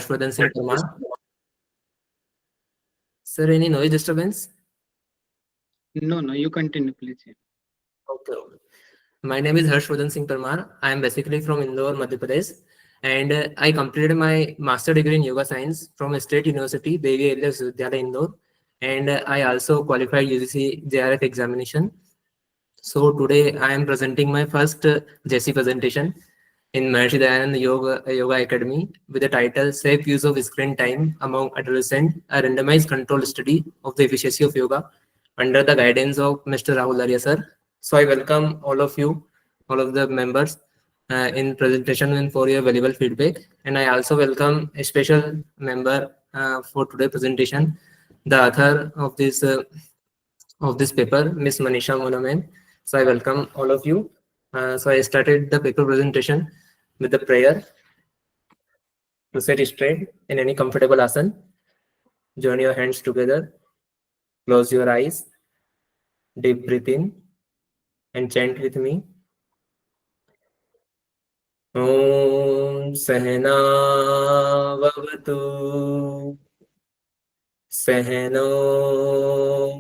Harshvardhan Singh Parmar. Sir, any noise disturbance? No, you continue, please. Okay. My name is Harshvardhan Singh Parmar. I am basically from Indore, Madhya Pradesh, and I completed my master degree in yoga science from State University, Devi Area Vidyalaya, Indore, and I also qualified UGC JRF examination. So today I am presenting my first JC presentation in Maharshi Dayanand Yoga Academy with the title Safe Use of Screen Time Among Adolescents, a randomized control study of the efficacy of yoga under the guidance of Mr. Rahul Arya sir. So I welcome all of you, all of the members in presentation and for your valuable feedback. And I also welcome a special member for today's presentation, the author of this paper, Miss Manisha Monaman. So I welcome all of you. So I started the paper presentation with the prayer to sit straight in any comfortable asana. Join your hands together, close your eyes, deep breathe in, and chant with me. Om Sahana Vavatu Sahano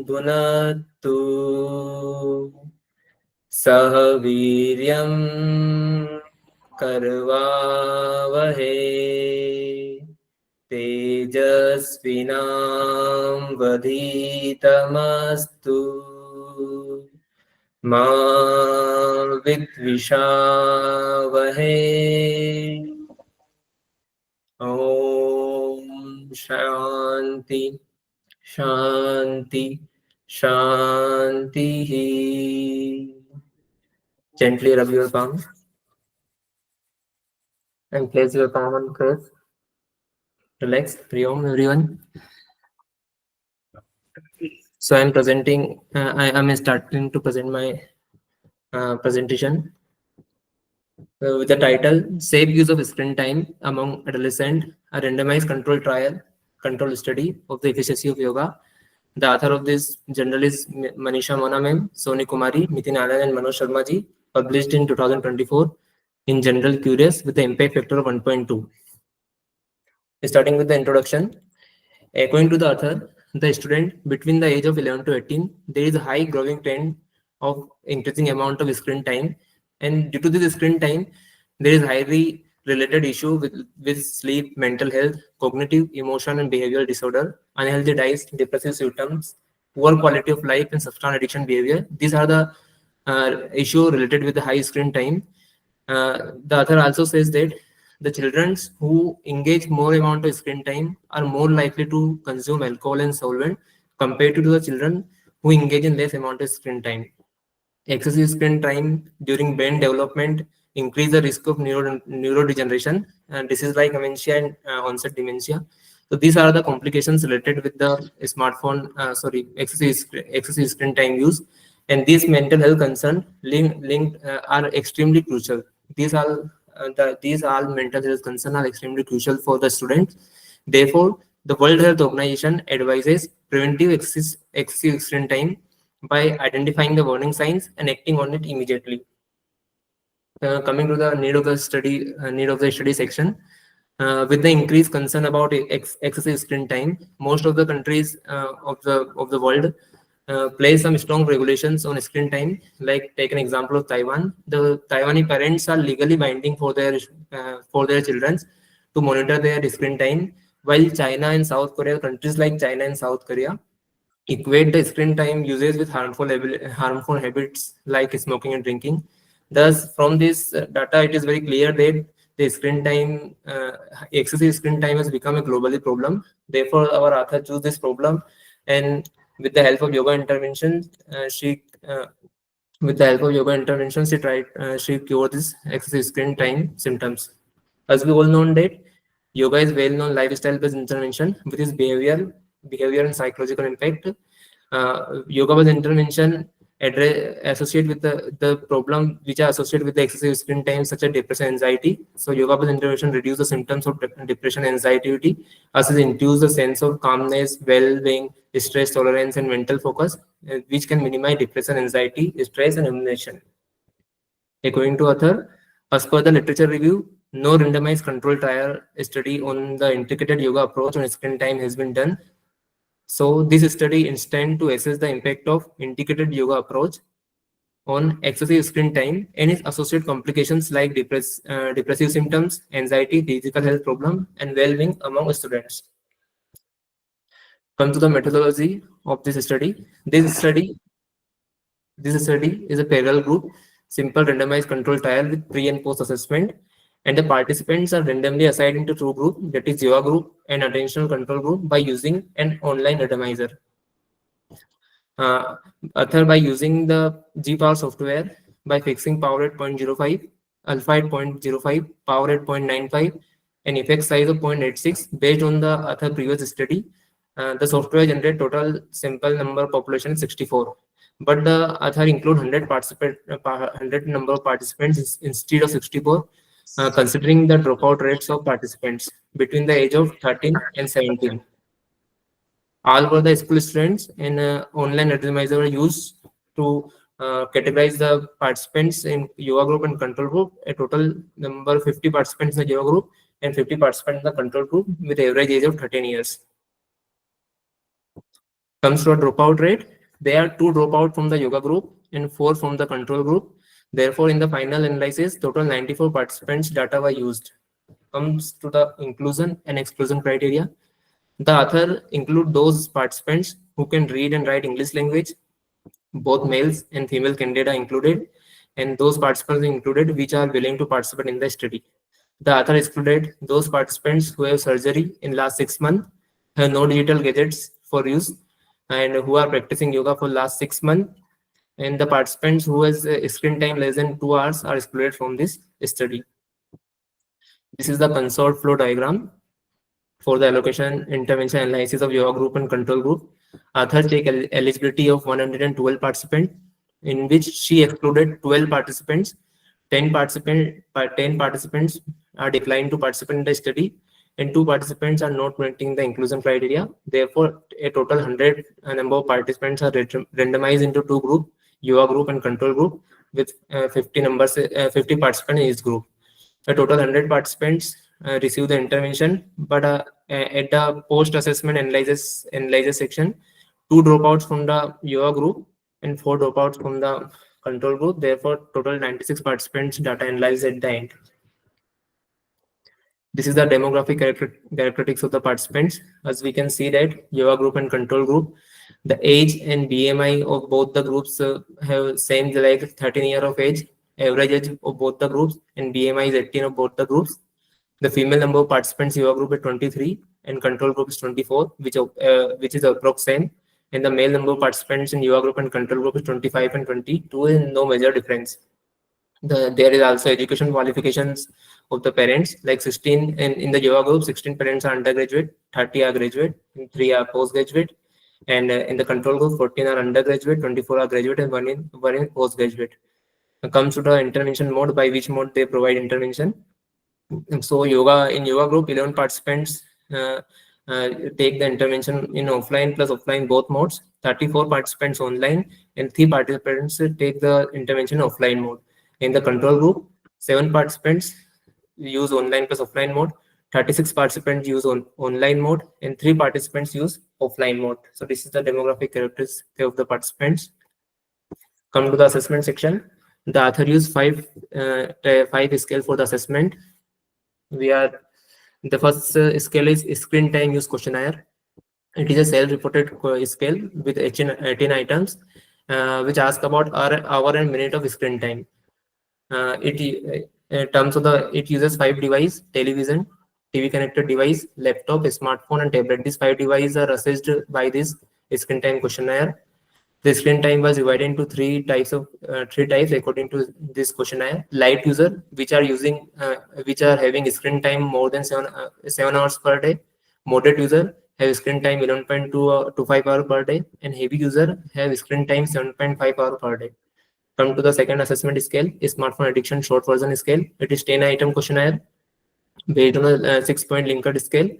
Bhunattu Sah Viryam Karvavahe Tejasvinam Vaditamastu Ma Vidvishavahe. Om Shanti Shanti Shanti. Gently rub your palm and place your palm on face. Relax. Priyom, everyone. So I am presenting. I am starting to present my presentation with the title "Safe Use of Screen Time Among Adolescents: A Randomized Control Study of the Efficacy of Yoga." The author of this journal is Manisha Mona ma'am, Soni Kumari, Nitin Anand, and Manoj Sharma ji. Published in 2024 in General Curious with the impact factor of 1.2. Starting with the introduction. According to the author, the student between the age of 11 to 18, there is a high growing trend of increasing amount of screen time, and due to this screen time, there is highly related issue with sleep, mental health, cognitive, emotion, and behavioral disorder, unhealthy diet, depressive symptoms, poor quality of life, and substance addiction behavior. These are the issue related with the high screen time. The author also says that the children who engage more amount of screen time are more likely to consume alcohol and solvent compared to the children who engage in less amount of screen time. Excessive screen time during brain development increase the risk of neurodegeneration and diseases like dementia and onset dementia. So these are the complications related with the excessive screen time use, and these mental health concerns linked are extremely crucial. These all mental health concerns are extremely crucial for the students. Therefore, the World Health Organization advises preventive excessive screen time by identifying the warning signs and acting on it immediately. Coming to the need of the study section, with the increased concern about excessive screen time, most of the countries of the world place some strong regulations on screen time. Like take an example of Taiwan. The Taiwanese parents are legally binding for their children to monitor their screen time, while China and South Korea, countries like China and South Korea, equate the screen time usage with harmful habits like smoking and drinking. Thus, from this data, it is very clear that the excessive screen time has become a globally problem. Therefore, our author chose this problem, and with the help of yoga intervention, she cured this excessive screen time symptoms. As we all know that yoga is well-known lifestyle-based intervention with its behavior and psychological impact. Yoga-based intervention associate with the problem which are associated with the excessive screen time, such as depression, anxiety. So yoga-based intervention reduce the symptoms of depression, anxiety, as it induce a sense of calmness, well-being, stress tolerance, and mental focus, which can minimize depression, anxiety, stress, and rumination. According to author, as per the literature review, No randomized control trial study on the integrated yoga approach on screen time has been done. So this study is intended to assess the impact of integrated yoga approach on excessive screen time and its associated complications like depressive symptoms, anxiety, physical health problem, and well-being among students. Come to the methodology of this study. This study is a parallel group, simple randomized control trial with pre and post assessment, and the participants are randomly assigned into two groups, that is yoga group and attentional control group, by using an online randomizer. Uh, Author by using the G-Power software by fixing power at 0.05, alpha at 0.05, power at 0.95, and effect size of 0.86 based on the author previous study. The software generate total sample number population 64, but the author include 100 number of participants instead of 64, considering the dropout rates of participants between the age of 13 and 17. All were the school students, and online randomizer were used to categorize the participants in yoga group and control group. A total number 50 participants in the yoga group and 50 participants in the control group with average age of 13 years. Comes to a dropout rate. There are 2 dropout from the yoga group and 4 from the control group. Therefore, in the final analysis, total 94 participants data were used. Comes to the inclusion and exclusion criteria. The author include those participants who can read and write English language. Both males and female candidates are included, and those participants included which are willing to participate in the study. The author excluded those participants who have surgery in last 6 months, have no digital gadgets for use, and who are practicing yoga for last 6 months. And the participants who has screen time less than 2 hours are excluded from this study. This is the consort flow diagram for the allocation, intervention, analysis of yoga group and control group. Author take eligibility of 112 participants, in which she excluded 12 participants. 10 participants are declined to participate in the study, and 2 participants are not meeting the inclusion criteria. Therefore, a total 100 number of participants are randomized into 2 groups, yoga group and control group, with 50 participants in each group. A total 100 participants receive the intervention, but at the post-assessment analysis section, 2 dropouts from the yoga group and 4 dropouts from the control group. Therefore, total 96 participants data analyzed at the end. This is the demographic characteristics of the participants. As we can see that yoga group and control group, the age and BMI of both the groups have same like 13 years of age. Average age of both the groups and BMI is 18 of both the groups. The female number of participants yoga group is 23 and control group is 24, which is approx same. And the male number of participants in yoga group and control group is 25 and 22, and no major difference. There is also education qualifications of the parents, like 16 in the yoga group, 16 parents are undergraduate, 30 are graduate, and 3 are postgraduate. And in the control group, 14 are undergraduate, 24 are graduate, and one in postgraduate. Comes to the intervention mode, by which mode they provide intervention. So in yoga group, 11 participants take the intervention in offline plus offline both modes. 34 participants online, and 3 participants take the intervention offline mode. In the control group, 7 participants use online plus offline mode. 36 participants use online mode, and 3 participants use offline mode. So this is the demographic characteristics of the participants. Come to the assessment section. The author used 5 scale for the assessment. The first scale is screen time use questionnaire. It is a self-reported scale with 18 items, which ask about hour and minute of screen time. It uses 5 devices: television, TV connected device, laptop, smartphone, and tablet. These 5 devices are assessed by this screen time questionnaire. The screen time was divided into 3 types according to this questionnaire. Light user, which are having screen time more than 7 hours per day. Moderate user have screen time 11.2 to 5 hours per day, and heavy user have screen time 7.5 hours per day. Come to the second assessment scale, smartphone addiction short version scale. It is 10-item questionnaire based on a 6-point Likert scale.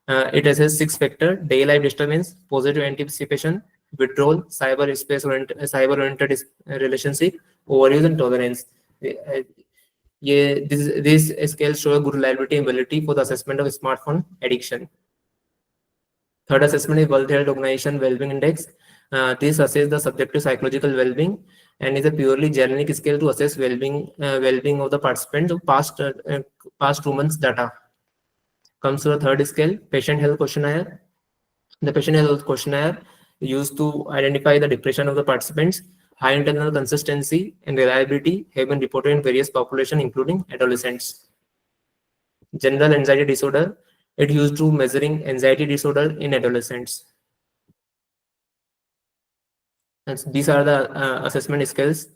It assesses 6 factors: day life disturbance, positive anticipation, withdrawal, cyber-oriented relationship, overuse, and tolerance. These scales show a good reliability and validity for the assessment of smartphone addiction. Third assessment is World Health Organization Wellbeing Index. This assesses the subjective psychological well-being and is a purely generic scale to assess well-being of the participants of past 2 months data. Comes to the third scale, Patient Health Questionnaire. The patient health questionnaire used to identify the depression of the participants. High internal consistency and reliability have been reported in various populations, including adolescents. General anxiety disorder. It used to measuring anxiety disorder in adolescents. And these are the assessment scales.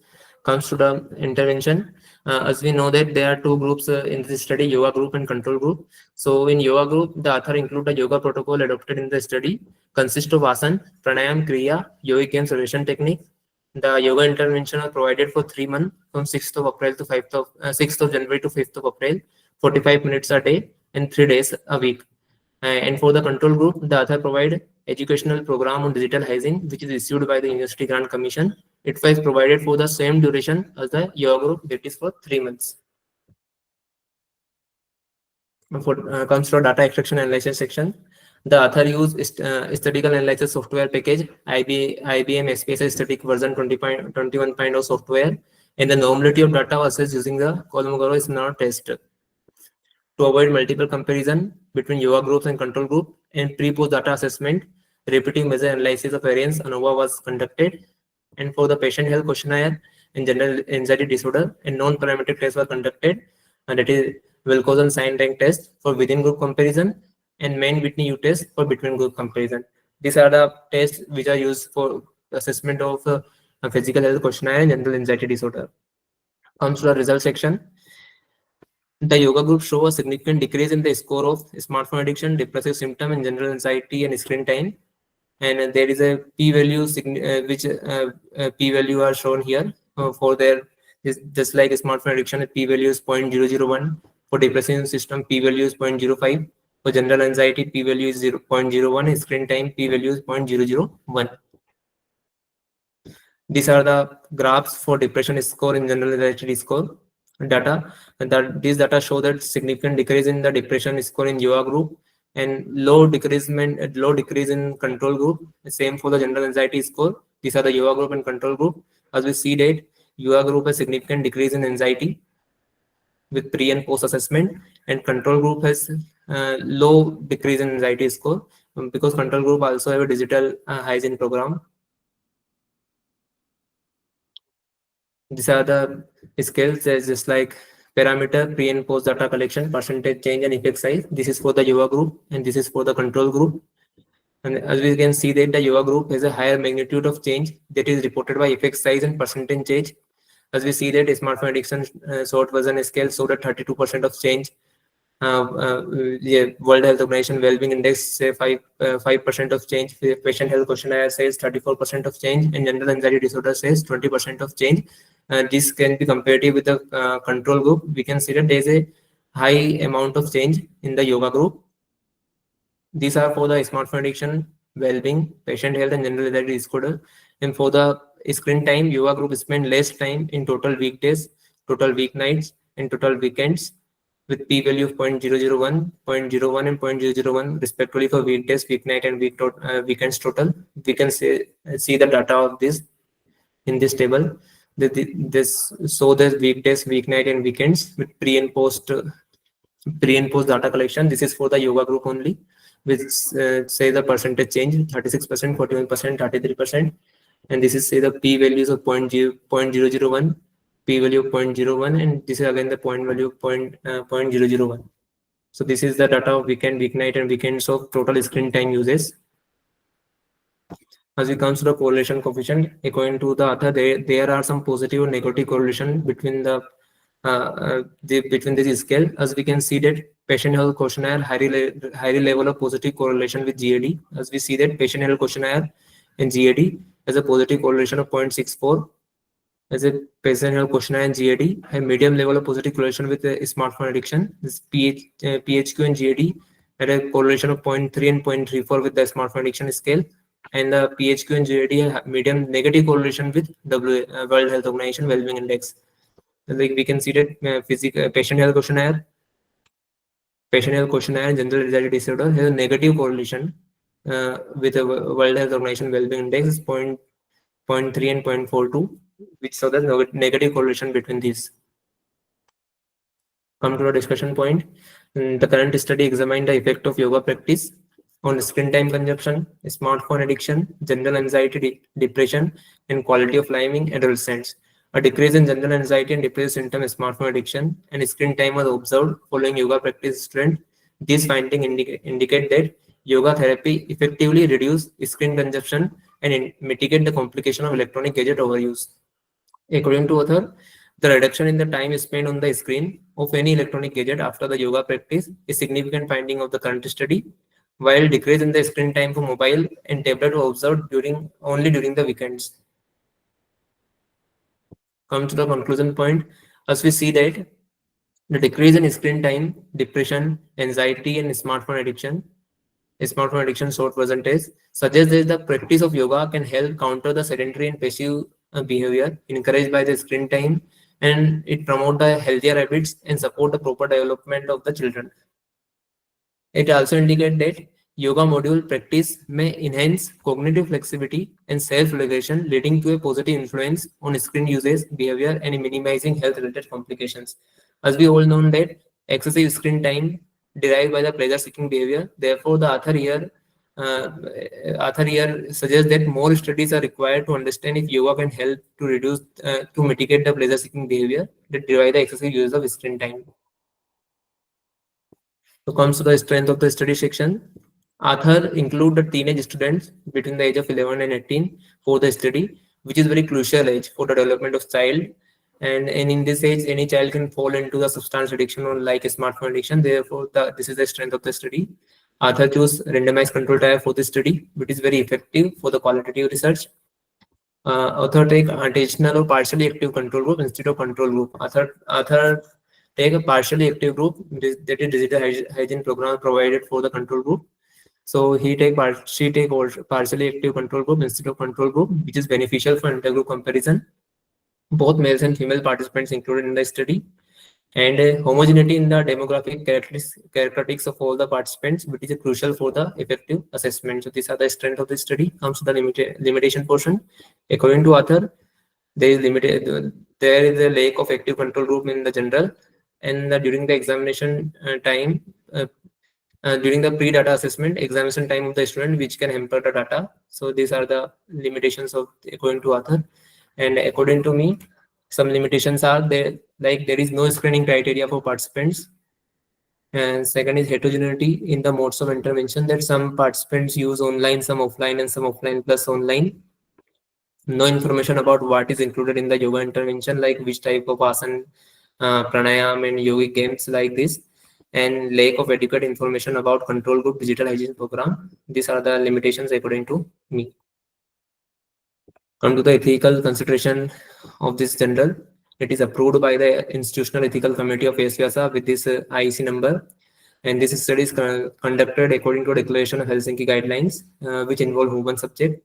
Comes to the intervention. As we know that there are two groups in this study, yoga group and control group. So in yoga group, the author include the yoga protocol adopted in the study, consists of asana, pranayam, kriya, yogic and celebration technique. The yoga intervention are provided for 3 months from 6th of April to 6th of January to 5th of April, 45 minutes a day and 3 days a week. And for the control group, the author provide educational program on digital hygiene, which is issued by the University Grant Commission. It was provided for the same duration as the yoga group, that is for 3 months. Comes to data extraction analysis section. The author used statistical analysis software package, IBM SPSS static version 21.0 software, and the normality of data was assessed using the Kolmogorov-Smirnov test. To avoid multiple comparison between yoga groups and control group and pre-post data assessment, repeating measure analysis of variance ANOVA was conducted. And for the patient health questionnaire and general anxiety disorder, and non-parametric tests were conducted, and that is Wilcoxon sign rank test for within group comparison and main Whitney U test for between group comparison. These are the tests which are used for assessment of a physical health questionnaire and general anxiety disorder. Comes to the result section. The yoga group show a significant decrease in the score of smartphone addiction, depressive symptom, and general anxiety and screen time. And there is a p-value p-value are shown here for their just like smartphone addiction. P-value is 0.001. For depressive system, p-value is 0.05. For general anxiety, p-value is 0.01. Screen time, p-value is 0.001. These are the graphs for depression score and general anxiety score data. And that these data show that significant decrease in the depression score in yoga group and low decrease in control group. Same for the general anxiety score. These are the yoga group and control group. As we see that yoga group has significant decrease in anxiety with pre and post assessment, and control group has low decrease in anxiety score because control group also have a digital hygiene program. These are the scales, just like parameter, pre and post data collection, percentage change and effect size. This is for the yoga group and this is for the control group. And as we can see that the yoga group has a higher magnitude of change that is reported by effect size and percentage change. As we see that smartphone addiction short version scale showed a 32% of change. World Health Organization Wellbeing Index say 5% of change. Patient health questionnaire says 34% of change, and general anxiety disorder says 20% of change. This can be comparative with the control group. We can see that there is a high amount of change in the yoga group. These are for the smartphone addiction, well-being, patient health, and general anxiety disorder. And for the screen time, yoga group spend less time in total weekdays, total weeknights, and total weekends, with p-value of 0.001, 0.01, and 0.001 respectively for weekdays, weeknight, and weekends total. We can see the data of this in this table. This show the weekdays, weeknight, and weekends with pre and post data collection. This is for the yoga group only, which say the percentage change 36%, 41%, 33%, and this is say the p values of 0.001, p value of 0.01, and this is again the point value of 0.001. So this is the data of weekend, weeknight, and weekends of total screen time uses. As we come to the correlation coefficient, according to the author, there are some positive and negative correlation between between this scale. As we can see that patient health questionnaire high level of positive correlation with GAD. As we see that patient health questionnaire and GAD has a positive correlation of 0.64. As a patient health questionnaire and GAD have medium level of positive correlation with smartphone addiction. This PHQ and GAD had a correlation of 0.3 and 0.34 with the smartphone addiction scale. And the PHQ and GAD have medium negative correlation with World Health Organization Wellbeing Index. Like we can see that physical patient health questionnaire, and general anxiety disorder has a negative correlation with the World Health Organization Wellbeing Index is 0.3 and 0.42, which show the negative correlation between these. Come to the discussion point. The current study examined the effect of yoga practice on screen time consumption, smartphone addiction, general anxiety, depression, and quality of life in adolescents. A decrease in general anxiety and depressive symptoms, smartphone addiction, and screen time was observed following yoga practice trend. These findings indicate that yoga therapy effectively reduce screen consumption and mitigate the complication of electronic gadget overuse. According to author, the reduction in the time spent on the screen of any electronic gadget after the yoga practice is significant finding of the current study, while decrease in the screen time for mobile and tablet was observed only during the weekends. Come to the conclusion point, as we see that the decrease in screen time, depression, anxiety, and smartphone addiction short percentage suggests that the practice of yoga can help counter the sedentary and passive behavior encouraged by the screen time, and it promote the healthier habits and support the proper development of the children. It also indicates that yoga module practice may enhance cognitive flexibility and self-regulation, leading to a positive influence on screen usage behavior and minimizing health-related complications. As we all know that excessive screen time derived by the pleasure-seeking behavior. Therefore, the uh, author here suggests that more studies are required to understand if yoga can help to to mitigate the pleasure-seeking behavior that derive the excessive use of screen time. So comes to the strength of the study section. Author include the teenage students between the age of 11 and 18 for the study, which is very crucial age for the development of child. And in this age, any child can fall into the substance addiction or like a smartphone addiction. Therefore, this is the strength of the study. Author choose randomized control trial for the study, which is very effective for the qualitative research. Author take additional or partially active control group instead of control group. Author take a partially active group that is digital hygiene program provided for the control group. So she take partially active control group instead of control group, which is beneficial for intergroup comparison. Both males and female participants included in the study, and homogeneity in the demographic characteristics of all the participants, which is crucial for the effective assessment. So these are the strength of the study. Comes to the limitation portion. According to author, there is a lack of active control group in the general, and during the examination time. During the pre-data assessment, examination time of the student, which can hamper the data. So these are the limitations of according to author, and according to me, some limitations are there, like there is no screening criteria for participants, and second is heterogeneity in the modes of intervention, that some participants use online, some offline, and some offline plus online. No information about what is included in the yoga intervention, like which type of asana, pranayam, and yogic games like this, and lack of adequate information about control group digital hygiene program. These are the limitations according to me. Come to the ethical consideration of this journal. It is approved by the Institutional Ethical Committee of ASVASA with this IEC number. And this study is conducted according to Declaration of Helsinki guidelines, which involve human subject.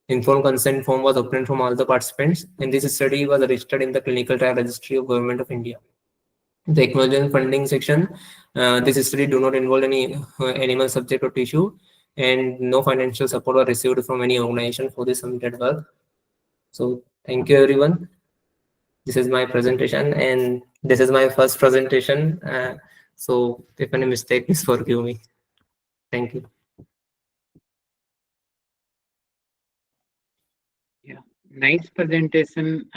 Informed consent form was obtained from all the participants, and this study was registered in the Clinical Trial Registry of Government of India. The acknowledgement funding section, this study do not involve any animal subject or tissue, and no financial support was received from any organization for this submitted work. So thank you everyone. This is my presentation, and this is my first presentation. So if any mistake, please forgive me. Thank you. Yeah, nice presentation,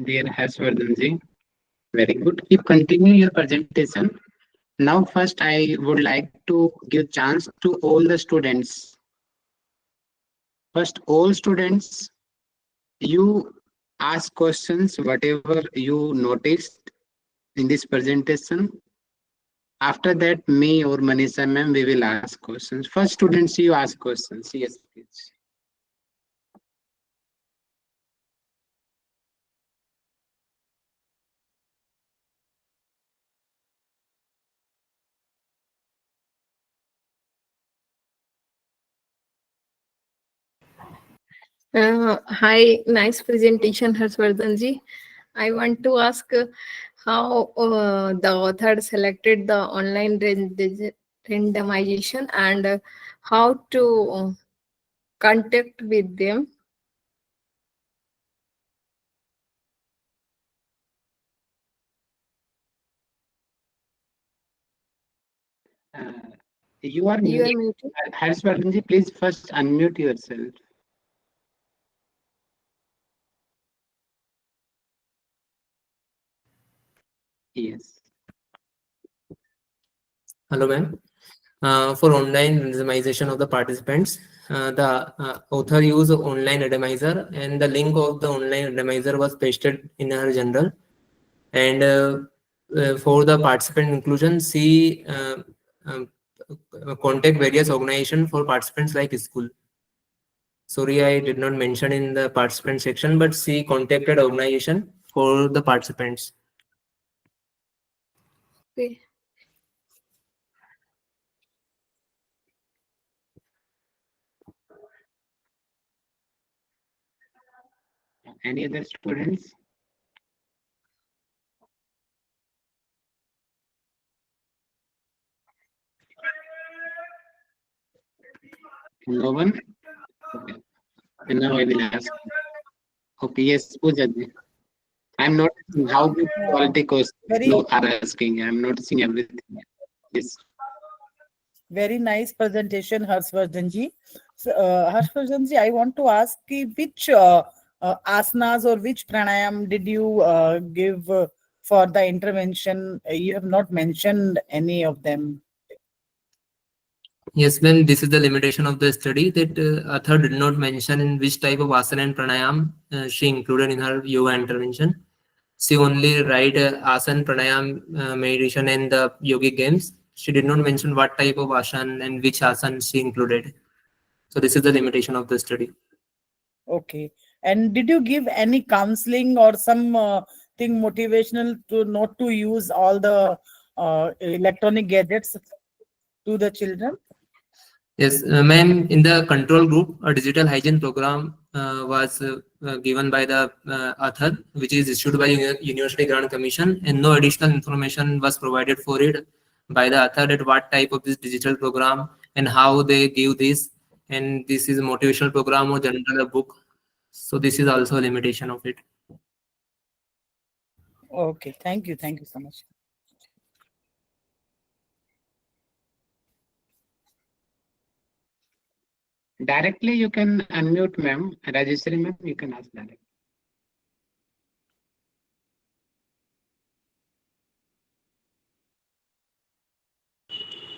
dear Harshvardhanji. Very good. Keep continue your presentation. Now, first, I would like to give chance to all the students. First, all students, you ask questions, whatever you noticed in this presentation. After that, me or Manisha ma'am, we will ask questions. First, students, you ask questions. Yes, please. Hi, nice presentation, Harshvardhanji. I want to ask how the author selected the online randomization and how to contact with them. Uh, you are You are muted. muted. Harshvardhanji, please first unmute yourself. Yes. Hello, ma'am. For online randomization of the participants, the author used online randomizer, and the link of the online randomizer was pasted in her journal. And for the participant inclusion, she um, contact various organizations for participants like school. Sorry, I did not mention in the participant section, but she contacted organization for the participants. Okay. Any other students? No one? Okay. And now I will ask. Okay, yes, Pooja. I'm noticing how good Yeah, quality questions very you are asking. I'm noticing everything. Yes. very nice presentation, Harshvardhan ji. So, Harshvardhan ji, I want to ask ki which asanas or which pranayam did you give for the intervention? You have not mentioned any of them. Yes, ma'am, this is the limitation of the study that author did not mention in which type of asana and pranayam she included in her yoga intervention. She only write asana, pranayam, meditation, and the yogic games. She did not mention what type of asana and which asana she included. So this is the limitation of the study. Okay. And did you give any counseling or some thing motivational to not to use all the electronic gadgets to the children? Yes, ma'am, in the control group, a digital hygiene program was given by the author, which is issued by University Grant Commission, and no additional information was provided for it by the author that what type of this digital program and how they give this, and this is a motivational program or general a book. So this is also a limitation of it. Okay. Thank you. Thank you so much. Directly, you can unmute, ma'am. Rajeshri, ma'am, you can ask directly.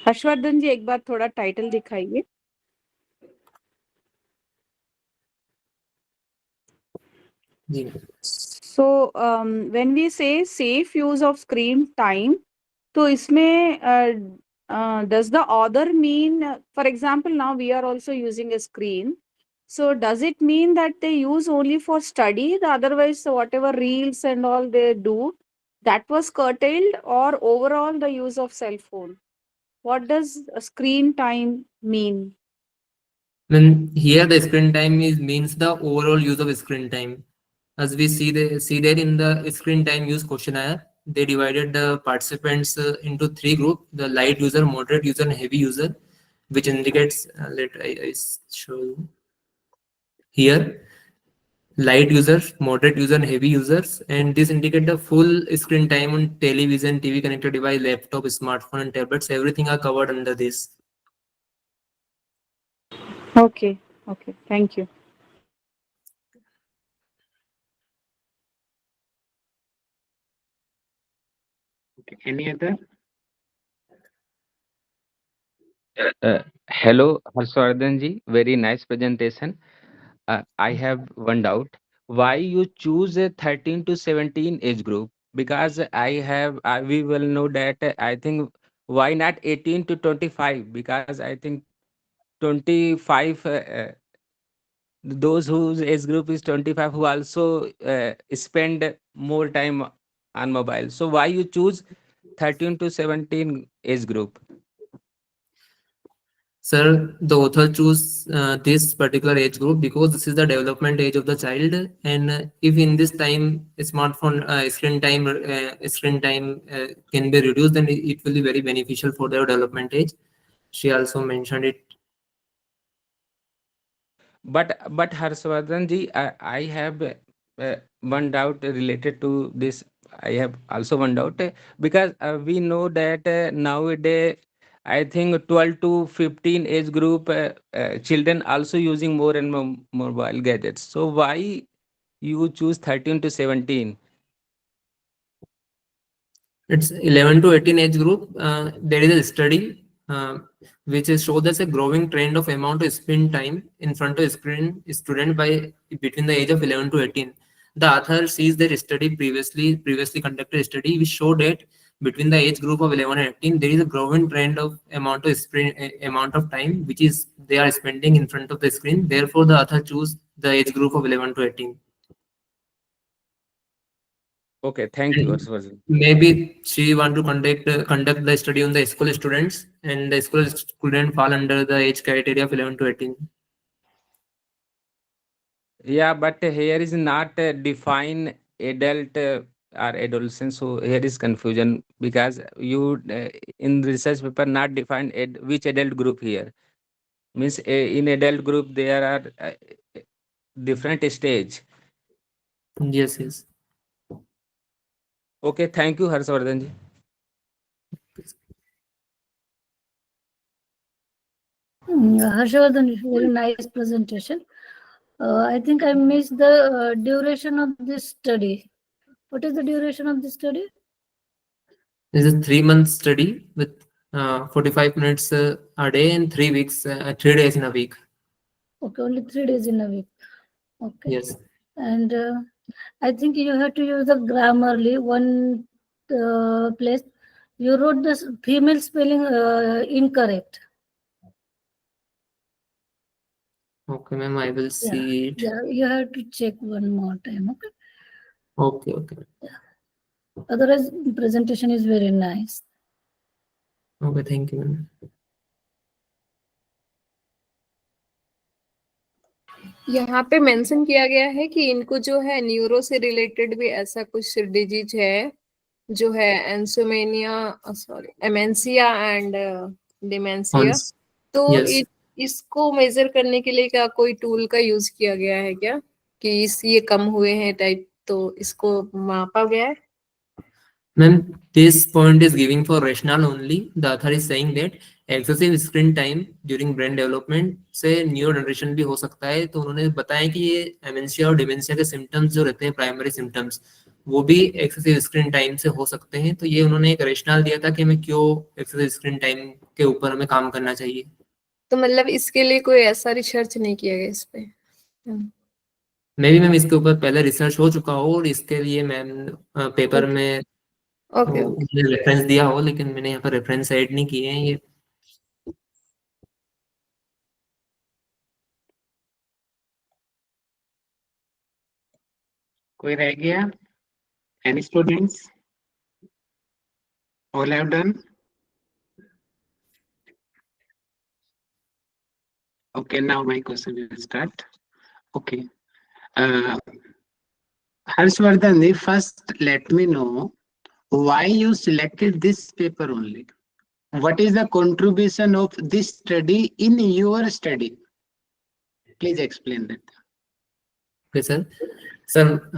Harshvardhan जी एक बार थोड़ा title दिखाइए. जी. So when we say safe use of screen time, तो इसमें does the author mean, for example, now we are also using a screen. So does it mean that they use only for study, the otherwise whatever reels and all they do, that was curtailed, or overall the use of cell phone? What does screen time mean? When here the screen time is means the overall use of screen time. As we see there in the screen time use questionnaire, they divided the participants into three groups: the light user, moderate user, and heavy user, which indicates. Let I show you here. Light users, moderate user, and heavy users, and this indicate the full screen time on television, TV connected device, laptop, smartphone, and tablets. Everything are covered under this. Okay, okay, thank you. Okay. Any other? Hello, Harshvardhan ji. Very nice presentation. I have one doubt. Why you choose a 13 to 17 age group? Because we will know that I think why not 18 to 25? Because I think 25, those whose age group is 25 who also spend more time on mobile. So why you choose 13 to 17 age group? Sir, the author choose this particular age group because this is the development age of the child, and if in this time smartphone screen time can be reduced, then it will be very beneficial for their development age. She also mentioned it. But Harshvardhan ji, I have one doubt related to this. I have also one doubt because we know that nowadays I think 12 to 15 age group children also using more and more mobile gadgets. So why you choose 13 to 17? It's 11 to 18 age group. There is a study which is show there's a growing trend of amount of screen time in front of screen student by between the age of 11 to 18. The author sees their study previously conducted study which showed that between the age group of 11 and 18 there is a growing trend of amount of screen amount of time which is they are spending in front of the screen. Therefore, the author choose the age group of 11 to 18. Okay, thank you, Harshvardhan. Maybe she want to conduct the study on the school students, and the school student fall under the age criteria of 11 to 18. Yeah, but here is not define adult or adolescent. So here is confusion because you in research paper not define which adult group here means in adult group there are different stage. Yes, yes. Okay, thank you, Harshvardhan ji. Harshvardhan, very nice presentation. I think I missed the duration of this study. What is the duration of this study? This is a 3 month study with 45 minutes a day and 3 weeks, 3 days in a week. Okay, only 3 days in a week. Okay. Yes. And I think you have to use the Grammarly. One place you wrote this female spelling incorrect. Okay, ma'am, I will see it. Yeah, you have to check one more time. Okay. Okay, okay. Otherwise, presentation is very nice. Okay, thank you, ma'am. यहाँ पे mention किया गया है कि इनको जो है neuro से रिलेटेड भी ऐसा कुछ डिजीज है जो है एंसोमेनिया सॉरी एमेंसिया एंड डिमेंसिया। Hans. तो Yes. इसको मेजर करने के लिए क्या कोई टूल का यूज किया गया है क्या कि ये कम हुए हैं टाइप, तो इसको मापा गया है? Ma'am, this point is giving for rationale only. The author is saying that excessive screen time during brain development से न्यूरोडेजनरेशन भी हो सकता है। तो उन्होंने बताया कि ये एमेंशिया और डिमेंशिया के सिम्टम्स जो रहते हैं प्राइमरी सिम्टम्स वो भी एक्सेसिव स्क्रीन टाइम से हो सकते हैं। तो ये उन्होंने एक रेशनल दिया था कि हमें क्यों एक्सेसिव स्क्रीन टाइम के ऊपर हमें काम करना चाहिए। तो मतलब इसके लिए कोई ऐसा रिसर्च नहीं किया गया इस पे? मे भी मैम इसके ऊपर पहले रिसर्च हो चुका हो और इसके लिए मैम पेपर में ओके रेफरेंस दिया हो, लेकिन मैंने यहाँ पर रेफरेंस ऐड नहीं किए हैं। ये कोई रह गया? Any students? All have done? Okay, now my question will start. Okay. Harshvardhan, first let me know why you selected this paper only. What is the contribution of this study in your study? Please explain that. okay, sir. Sir,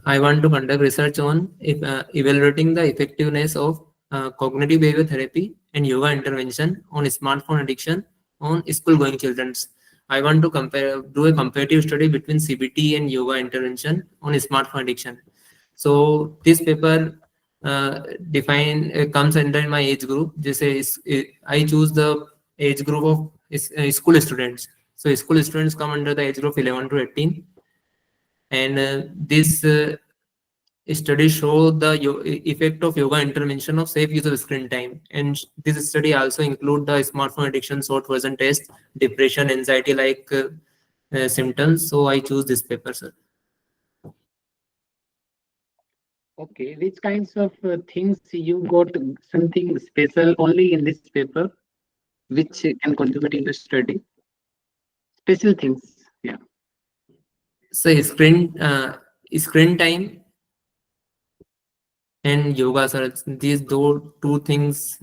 I want to conduct research on evaluating the effectiveness of cognitive behavior therapy and yoga intervention on smartphone addiction on school-going children. I want to do a comparative study between CBT and yoga intervention on smartphone addiction. So this paper comes under my age group. I choose the age group of school students. So school students come under the age group 11 to 18. And this study show the effect of yoga intervention of safe use of screen time. And this study also include the smartphone addiction short version test, depression, anxiety like symptoms. So I choose this paper, sir. Okay, which kinds of things you got something special only in this paper? which can contribute in the study. Special things. Yeah. So screen time and yoga, sir. These two things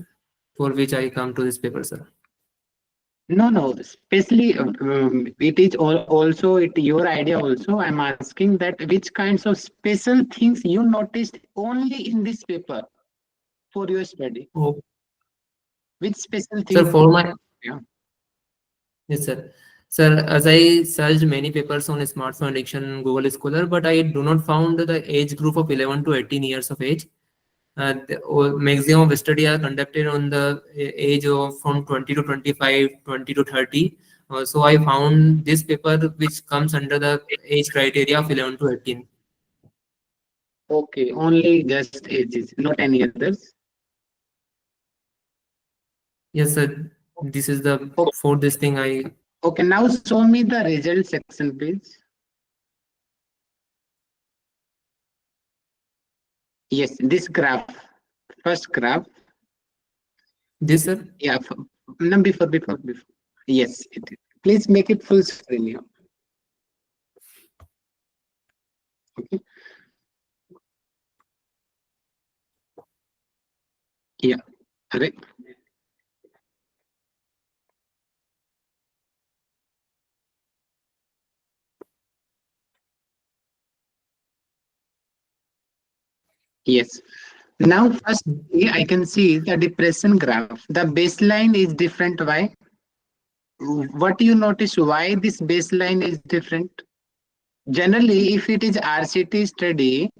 for which I come to this paper, sir. No, especially it is also your idea also. I'm asking that which kinds of special things you noticed only in this paper for your study. Oh, Which special sir, things? for my Yeah. yes, sir. Sir, as I searched many papers on smartphone addiction in Google Scholar, but I do not found the age group of 11 to 18 years of age. The maximum of study are conducted on the age of from 20 to 25, 20 to 30. So I found this paper which comes under the age criteria of 11 to 18. Okay, only just ages, not any others. Yes, sir. This is the Okay. for this thing I Okay, now show me the result section, please. Yes, this graph, first graph. this, sir. Yeah, no, before. Yes, it is. Please make it full screen here. Okay. Yeah, correct. Yes. Now, first, I can see the depression graph. The baseline is different. Why? What you notice? Why this baseline is different? Generally, if it is RCT study,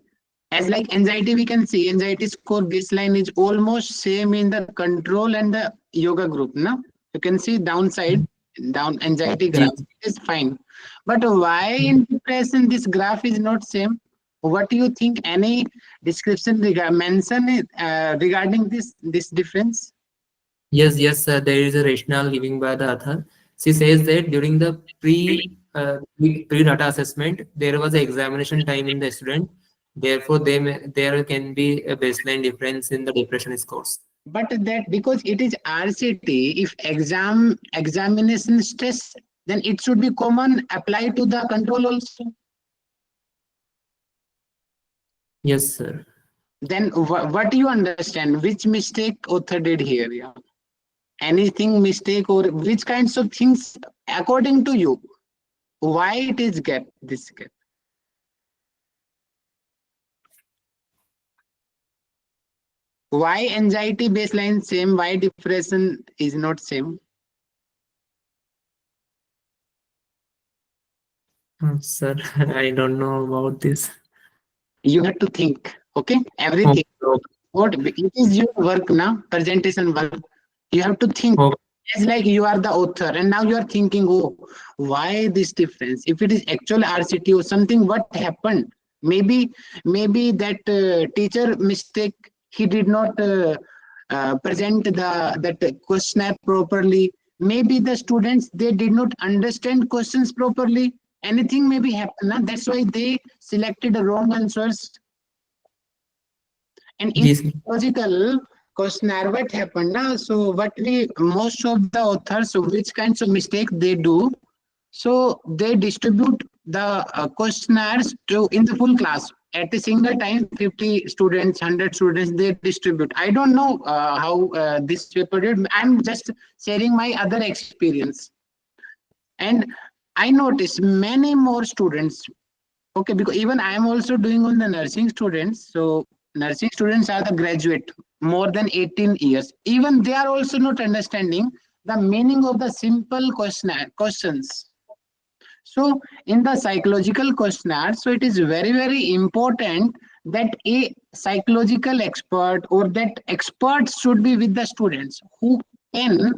as like anxiety, we can see anxiety score baseline is almost same in the control and the yoga group. No, you can see downside, down anxiety graph is fine. But why in depression this graph is not same? What do you think? Any description mention regarding this difference? Yes, there is a rationale given by the author. She says that during the pre-data assessment, there was an examination time in the student. Therefore, there can be a baseline difference in the depression scores. But that because it is RCT, if examination stress, then it should be common apply to the control also. Yes, sir. Then what do you understand? Which mistake author did here? Yeah. Anything mistake or which kinds of things according to you? Why it is this gap? Why anxiety baseline same? Why depression is not same? Sir, I don't know about this. You have to think. Okay, everything. Okay. What it is your work now? Presentation work. You have to think. Okay. It's like you are the author, and now you are thinking, oh, why this difference? If it is actual RCT or something, what happened? Maybe that teacher mistake. He did not present that questionnaire properly. Maybe the students they did not understand questions properly. Anything maybe happened. Nah? That's why they selected the wrong answers. And in Yes. logical questionnaire, what happened now? So what we most of the authors, which kinds of mistake they do, so they distribute the questionnaires to in the full class at a single time. 50 students, 100 students, they distribute. I don't know how this paper did. I'm just sharing my other experience, and I noticed many more students. Okay, because even I am also doing on the nursing students. So nursing students are the graduate more than 18 years. Even they are also not understanding the meaning of the simple questions. So in the psychological questionnaire, so it is very important that a psychological expert or that experts should be with the students who can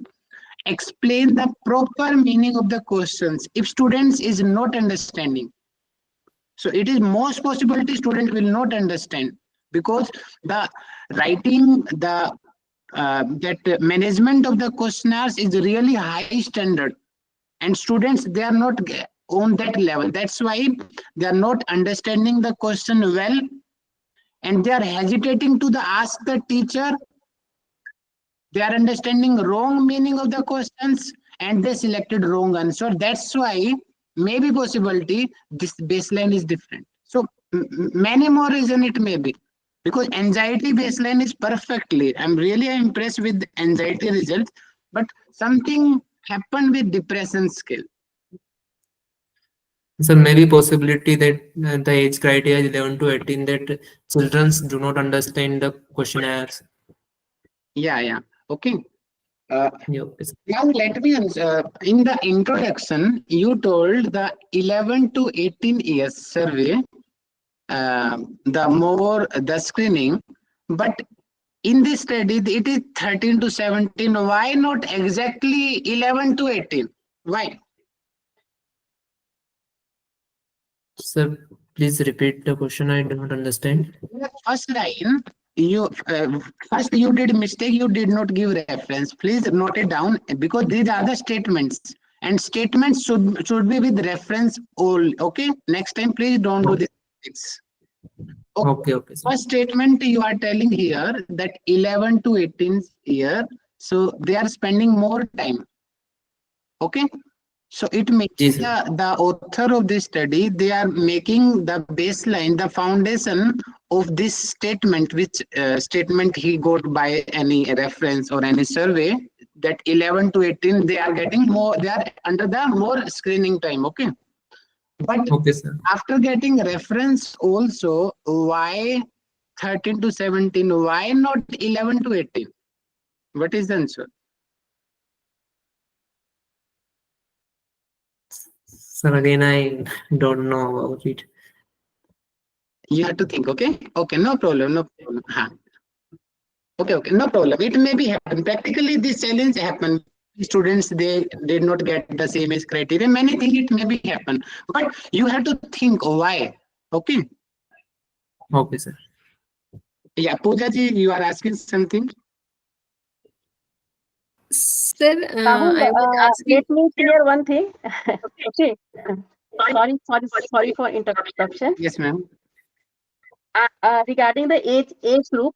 explain the proper meaning of the questions if students is not understanding. So it is most possibility student will not understand because the writing, the that management of the questionnaires is really high standard, and students they are not on that level. That's why they are not understanding the question well, and they are hesitating to ask the teacher. They are understanding wrong meaning of the questions and they selected wrong answer. That's why maybe possibility this baseline is different. So many more reason it may be. Because anxiety baseline is perfectly. I'm really impressed with the anxiety results, but something happened with depression skill. So maybe possibility that the age criteria is 11 to 18, that children do not understand the questionnaires. Yeah. Okay. Yeah, okay, sir. Now let me answer. In the introduction, you told the 11 to 18 years survey, the more the screening, but in this study it is 13 to 17. Why not exactly 11 to 18? Why? Sir, please repeat the question. I do not understand. First line, you first you did mistake. You did not give reference. Please note it down because these are the statements, and statements should be with reference all. Okay. Next time, please don't do this. Okay, okay, sir. First statement you are telling here that 11 to 18 year, so they are spending more time. Okay. So it makes Yes, sir. the author of this study, they are making the baseline, the foundation of this statement, which statement he got by any reference or any survey, that 11 to 18, they are getting more, they are under the more screening time. Okay. But Okay, sir. after getting reference also, why 13 to 17? Why not 11 to 18? What is the answer? Sir, again, I don't know about it. You have to think, okay? Okay, no problem, no problem. Okay, no problem. It may be happen. Practically, this challenge happen. Students, they did not get the same age criteria. Many things it may be happen. But you have to think why. Okay? Okay, sir. Yeah, Pooja ji, you are asking something? Sir, Rahul, I was asking. let me clear one thing. Okay. Sorry for interruption. Yes, ma'am. Regarding the age group,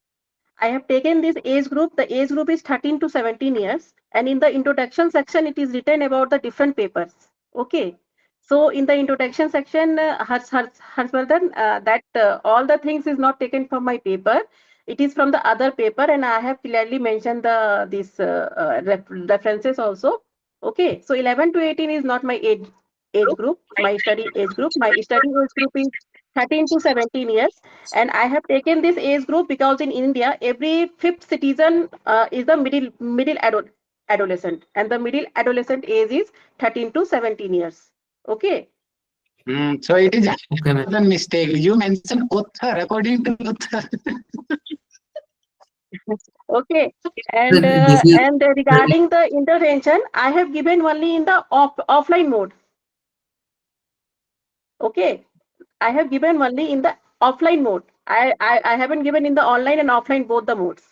I have taken this age group. The age group is 13 to 17 years. And in the introduction section, it is written about the different papers. Okay. So in the introduction section, Harshvardhan, that all the things is not taken from my paper. It is from the other paper, and I have clearly mentioned these references also. Okay. So 11 to 18 is not my age group, my study age group. My study age group is 13 to 17 years. And I have taken this age group because in India, every fifth citizen is the middle adolescent, and the middle adolescent age is 13 to 17 years. Okay. So it is Okay, ma'am. a mistake. You mentioned author according to author. Okay. And Sir, this is regarding the intervention, I have given only in the offline mode. Okay. I have given only in the offline mode. I haven't given in the online and offline, both the modes.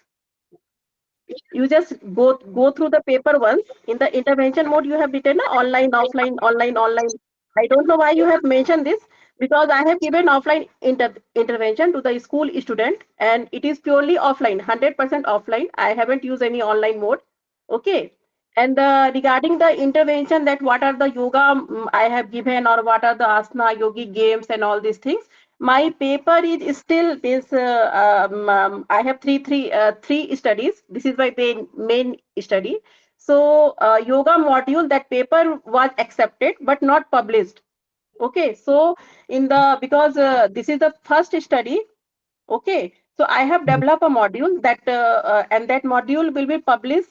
You just go through the paper once. In the intervention mode, you have written online, offline, online. I don't know why you have mentioned this, because I have given offline intervention to the school student, and it is purely offline, 100% offline. I haven't used any online mode. Okay. And regarding the intervention, that what are the yoga I have given, or what are the asana, yogi games, and all these things, my paper is still means I have three studies. This is my main study. So yoga module, that paper was accepted but not published. Okay. So in the, because this is the first study. Okay. So I have developed a module that and that module will be published,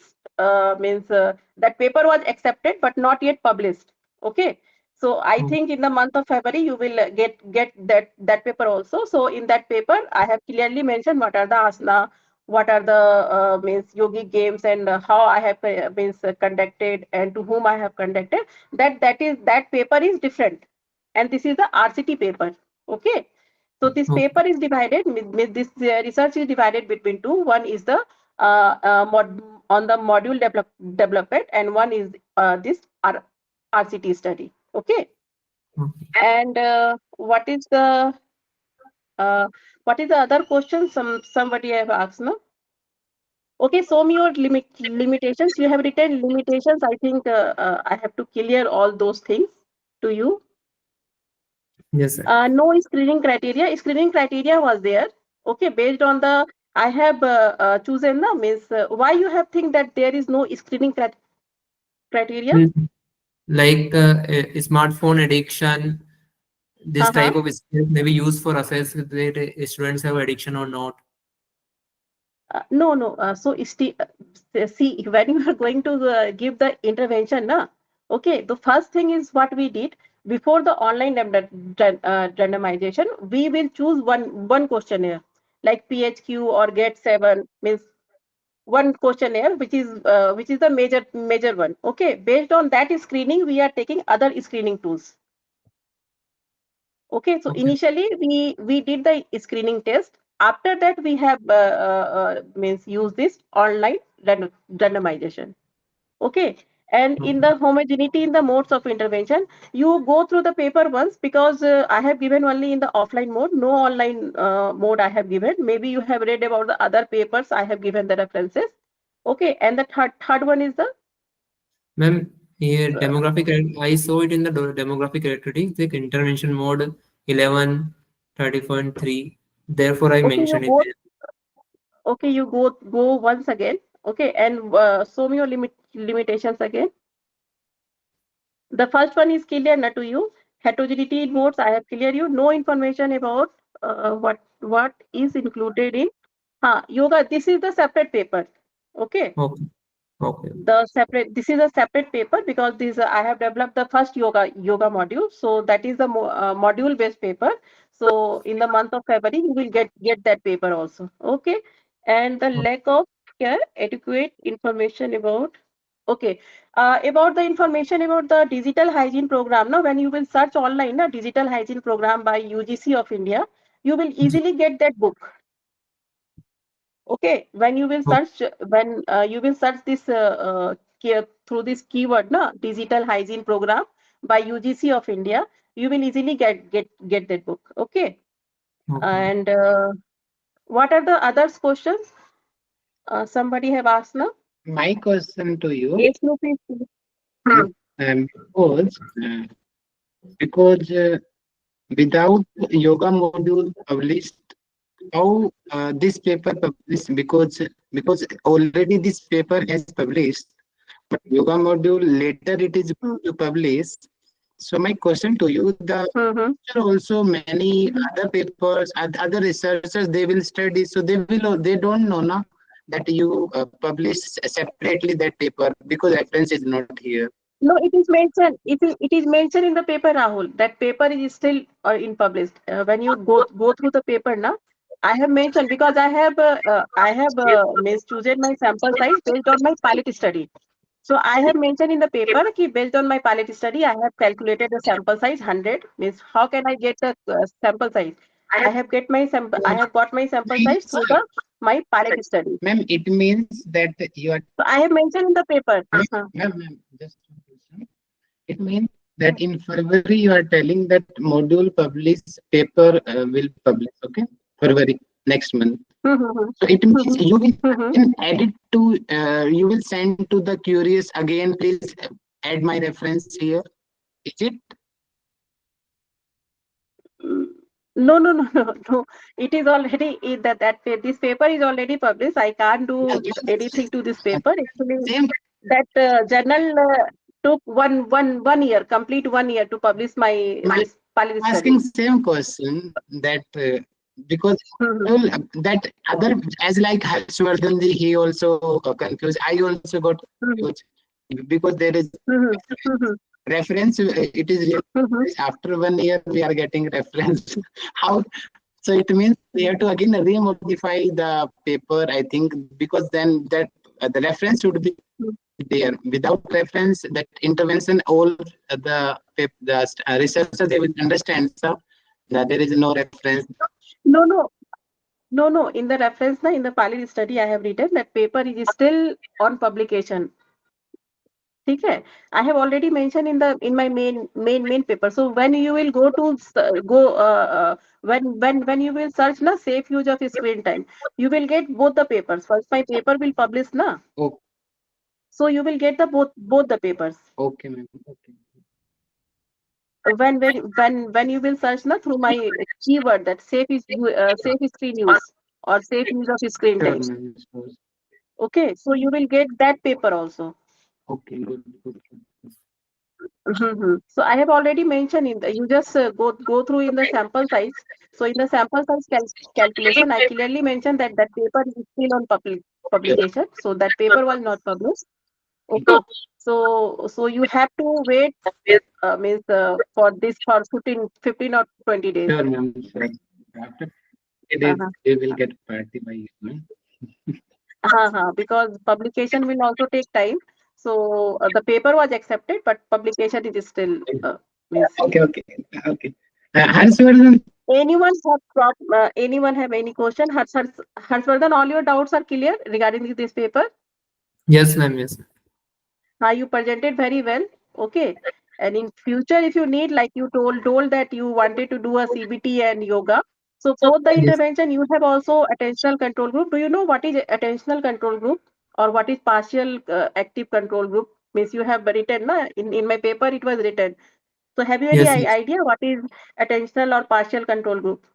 means that paper was accepted but not yet published. Okay. So I think in the month of February you will get that paper also. So in that paper I have clearly mentioned what are the asana, what are the means yogi games, and how I have means conducted, and to whom I have conducted. That paper is different, and this is the RCT paper. Okay. So this paper is divided, this research is divided between two. One is the on the module development, and one is this RCT study. Okay. And what is the other question? Somebody have asked, no? Okay, show me your limitations. You have written limitations. I think I have to clear all those things to you. Yes, sir. No screening criteria. Screening criteria was there. Okay, based on the I have chosen the means why you have think that there is no screening criteria. Like smartphone addiction, this type of skills may be used for assess whether students have addiction or not. No, no. So see, when you are going to give the intervention, na, okay, the first thing is what we did before the online randomization. We will choose one questionnaire like PHQ or Get7 means one questionnaire which is the major one. Okay, based on that screening, we are taking other screening tools. Okay, so Okay. initially we did the screening test. After that, we have means use this online randomization. Okay, and in the homogeneity in the modes of intervention, you go through the paper once because I have given only in the offline mode, no online mode I have given. Maybe you have read about the other papers. I have given the references. Okay, and the third one is the Ma'am, here I saw it in the demographic characteristics, like intervention mode 11, 30.3. Therefore, I okay you mentioned it go there. okay you go once again. Okay, and show me your limitations again. The first one is clear na to you. Heterogeneity in modes, I have cleared you. No information about what is included in yoga. This is the separate paper. Okay. Okay. Okay. This is a separate paper because this I have developed the first yoga module. So that is the module based paper. So in the month of February, you will get that paper also. Okay. And the lack of adequate information about the information about the digital hygiene program. Now, when you will search online, the digital hygiene program by UGC of India, you will easily get that book. Okay, when you will search this through this keyword, na digital hygiene program by UGC of India, you will easily get that book. Okay, and what are the other questions? Somebody have asked now. My question to you, Age group is because without yoga module published, how this paper published? Because already this paper has published, but yoga module later it is going to publish. So my question to you, there are also many other papers, other researchers they will study, so they don't know na that you publish separately that paper because reference is not here. No, it is mentioned. It is mentioned in the paper, Rahul. That paper is still in published. When you go through the paper now, I have mentioned because I have chosen my sample size based on my pilot study. So I have mentioned in the paper that based on my pilot study, I have calculated the sample size 100. Means how can I get the sample size? I have got my sample size through my pilot study. Ma'am, it means that you are. So I have mentioned in the paper. Ma'am, just one question. It means that in February you are telling that module publish paper will publish. Okay, February next month. So it means you will add it to. You will send to the curious again. Please add my reference here. Is it? No. It is already this paper is already published. I can't do anything to this paper. Actually, Same. that journal took one year, complete 1 year to publish this pilot study. Asking same question that because that other as like Harshvardhan ji, he also confused. I also got confused because there is reference. It is after 1 year we are getting reference. How? So it means we have to again re-modify the paper. I think because then that the reference should be there. Without reference, that intervention, all the researchers they will understand. So that there is no reference. No. In the reference, in the pilot study, I have written that paper is still on publication. ठीक है, I have already mentioned in my main paper. So when you will go to when you will search na safe use of screen time, you will get both the papers. First my paper will publish na, Okay. so you will get the both the papers. Okay, ma'am. Okay. When you will search na through my keyword that safe screen use or safe use of screen Sure, time. ma'am. Sure. Okay, so you will get that paper also. Okay, good. So I have already mentioned in the, you just go through in the sample size. So in the sample size calculation, I clearly mentioned that that paper is still on publication. So that paper was not published. Okay. So you have to wait means for this for 15 or 20 days. Sure, ma'am. Sure. After it is, they will get party by you, ma'am. Because publication will also take time. So the paper was accepted, but publication is still means. Okay. Harshvardhan, Anyone have any question? Harshvardhan, all your doubts are clear regarding this paper. Yes, ma'am. Yes. You presented very well. Okay. And in future, if you need, like you told that you wanted to do a CBT and yoga. So both the Yes. intervention, you have also attentional control group. Do you know what is attentional control group or what is partial active control group? Means you have written, na? In my paper, it was written. So have you any Yes, yes. idea what is attentional or partial control group?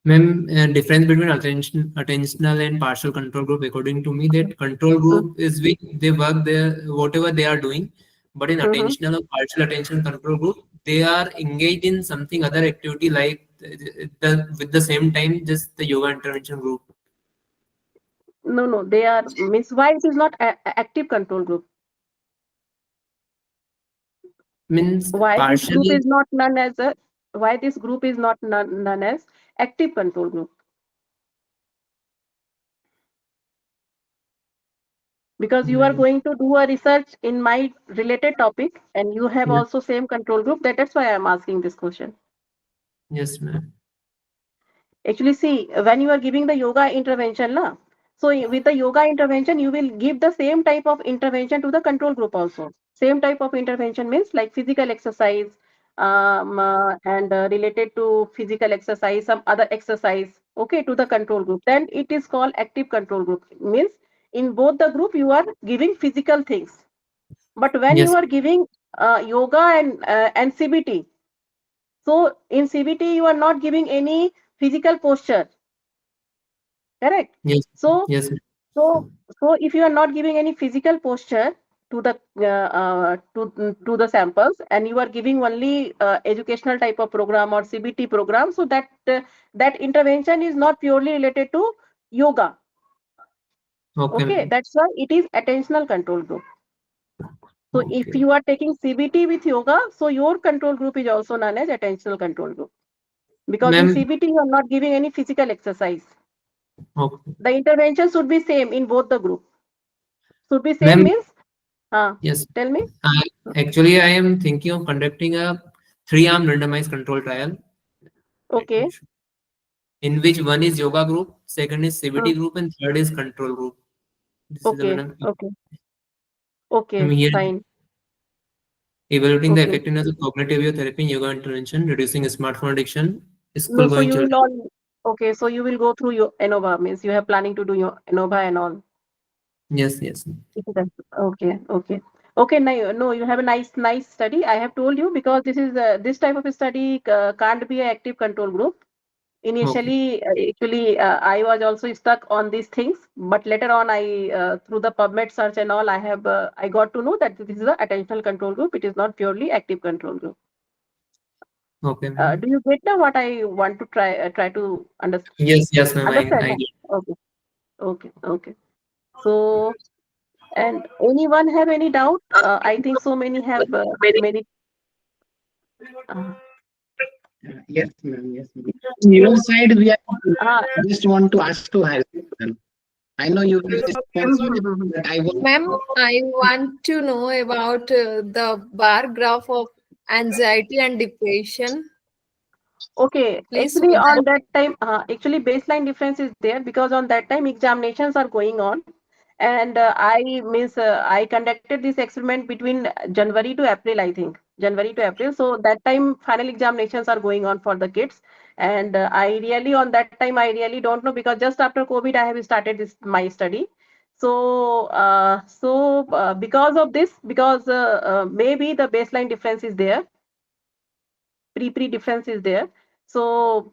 Ma'am, difference between attentional and partial control group, according to me, that control group is which they work there, whatever they are doing. But in attentional or partial attention control group, they are engaged in something other activity like with the same time, just the yoga intervention group. No, they are means why it is not active control group? Means Why this group partially. is not known as a why this group is not known as active control group? Because you are going to do a research in my related topic and you have Yes. also same control group. That's why I am asking this question. Yes, ma'am. Actually, see, when you are giving the yoga intervention, na, so with the yoga intervention, you will give the same type of intervention to the control group also. Same type of intervention means like physical exercise and related to physical exercise, some other exercise, okay, to the control group. Then it is called active control group. Means in both the group, you are giving physical things. But when Yes. you are giving yoga and CBT, so in CBT, you are not giving any physical posture. Correct. Yes. So, Yes. so if you are not giving any physical posture to the to the samples, and you are giving only educational type of program or CBT program, so that intervention is not purely related to yoga. Okay. Okay, Ma'am. that's why it is attentional control group. So if Okay. you are taking CBT with yoga, so your control group is also known as attentional control group. Because in Ma'am. CBT, you are not giving any physical exercise. Okay. The intervention should be same in both the group. Should be same Ma'am. means, Yes. tell me. Actually, I am thinking of conducting a 3-arm randomized control trial. Okay. In which one is yoga group, second is CBT group, and third is control group. This is the Okay. one Okay. I'm Okay. here Fine. evaluating the Okay. effectiveness of cognitive behavior therapy in yoga intervention, reducing smartphone addiction, No, school so going you will children. all. Okay, so you will go through your ANOVA means you have planning to do your ANOVA and all. Yes, yes. Okay. Okay. No, you have a nice study. I have told you because this is this type of study can't be an active control group. Initially, actually, I was also stuck on these things, but later on, I through the PubMed search and all, I got to know that this is the attentional control group. It is not purely active control group. Okay, ma'am. Do you get now what I want to try to understand? Yes, ma'am. Understand? I Okay. So, and anyone have any doubt? I think so many have many. yes, ma'am. Yes, ma'am. On your side, we are just want to ask to Harshvardhan. I know you will respond, but I want. Ma'am, I want to know about the bar graph of anxiety and depression. Okay, Please. actually on that time, actually baseline difference is there because on that time examinations are going on, And I conducted this experiment between January to April, I think. January to April. So that time final examinations are going on for the kids. And I really, on that time, I really don't know, because just after COVID, I have started this my study. So, because of this, because maybe the baseline difference is there, pre difference is there. So,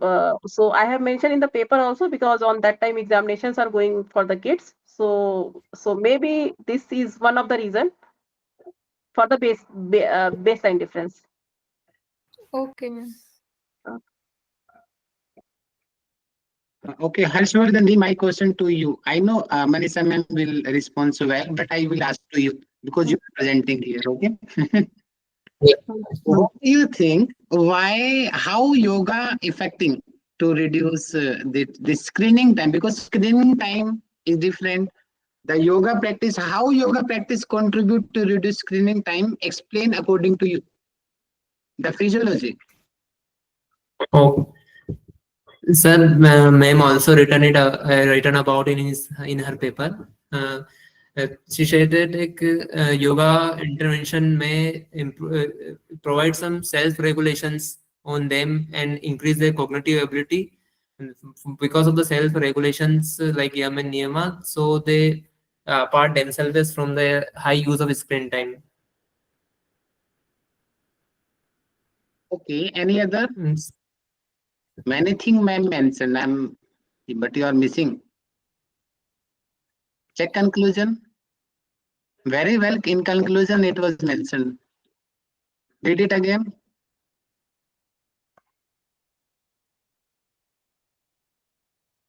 so I have mentioned in the paper also, because on that time examinations are going for the kids. So maybe this is one of the reason for the baseline difference. Okay, ma'am. Okay, Harshvardhan, my question to you. I know Manisha ma'am will respond so well, but I will ask to you because you are presenting here. Okay. Yeah. What do you think? Why? How yoga affecting to reduce the screening time? Because screening time is different. The yoga practice, how yoga practice contribute to reduce screening time? Explain according to you. The physiology. Oh, sir, ma'am also written about in her paper. She said that yoga intervention may provide some self-regulations on them and increase their cognitive ability. And because of the self-regulations like yam and niyama, so they apart themselves from the high use of screen time. Okay. Any other? Mm, Many things ma'am mentioned. But you are missing. Check conclusion. Very well. In conclusion, it was mentioned. Read it again.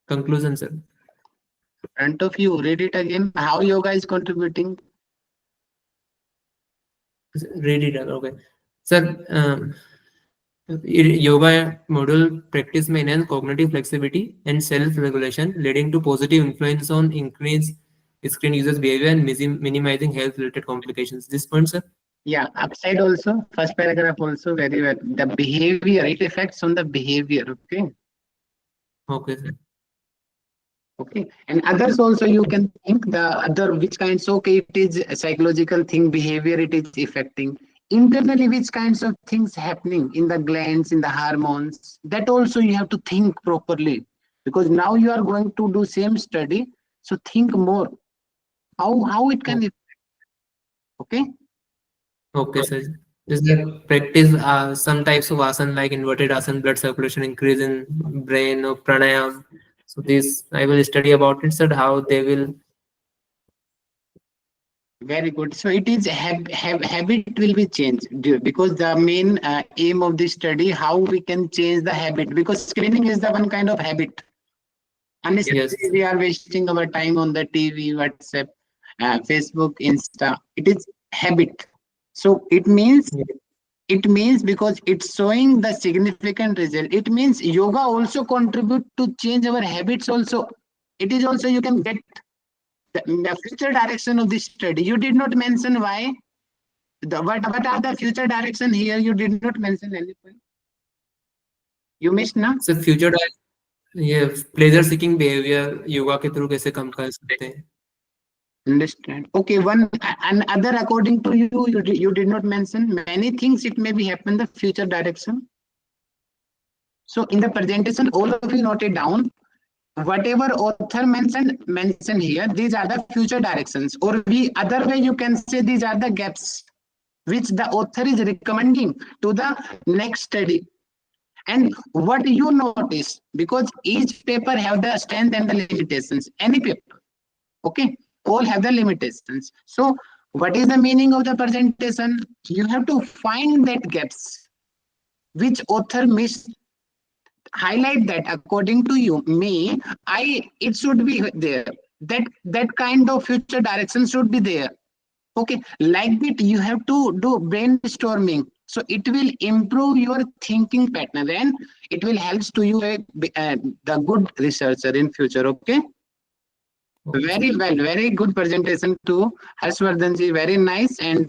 Conclusion, sir. Front of you. Read it again. How yoga is contributing. Read it. Okay, sir. Yoga model practice may enhance cognitive flexibility and self-regulation, leading to positive influence on increased screen users' behavior and minimizing health-related complications. This point, sir. Yeah, upside also, first paragraph also very well. The behavior, it affects on the behavior, okay? Okay, sir. Okay, and others also you can think the other which kinds, okay, it is a psychological thing, behavior it is affecting. Internally, which kinds of things happening in the glands, in the hormones, that also you have to think properly. Because now you are going to do same study, so think more. How it can, okay? Okay, sir. Is there practice some types of asana like inverted asana, blood circulation increase in brain or pranayam? So this I will study about it, sir. How they will. Very good. So it is habit will be changed because the main aim of this study, how we can change the habit, because screening is the one kind of habit. Unnecessarily, Yes. we are wasting our time on the TV, WhatsApp, Facebook, Insta. It is habit. So it means because it's showing the significant result. It means yoga also contribute to change our habits also. It is also you can get the future direction of this study. You did not mention why. What are the future direction here? You did not mention anything. You missed now. So future ये pleasure seeking behavior yoga के through कैसे कम कर सकते हैं? Understand. Okay, one and other according to you, you did not mention many things. It may be happen the future direction. So in the presentation, all of you note it down. Whatever author mentioned here, these are the future directions, or we other way you can say these are the gaps which the author is recommending to the next study. And what you notice, because each paper have the strength and the limitations, any paper, okay, all have the limitations. So what is the meaning of the presentation? You have to find that gaps which author missed. Highlight that according to you. Me, it should be there. That kind of future direction should be there. Okay, like that you have to do brainstorming. So it will improve your thinking pattern and it will help to you the good researcher in future. Okay. Very well, very good presentation to Harshvardhan ji. Very nice. And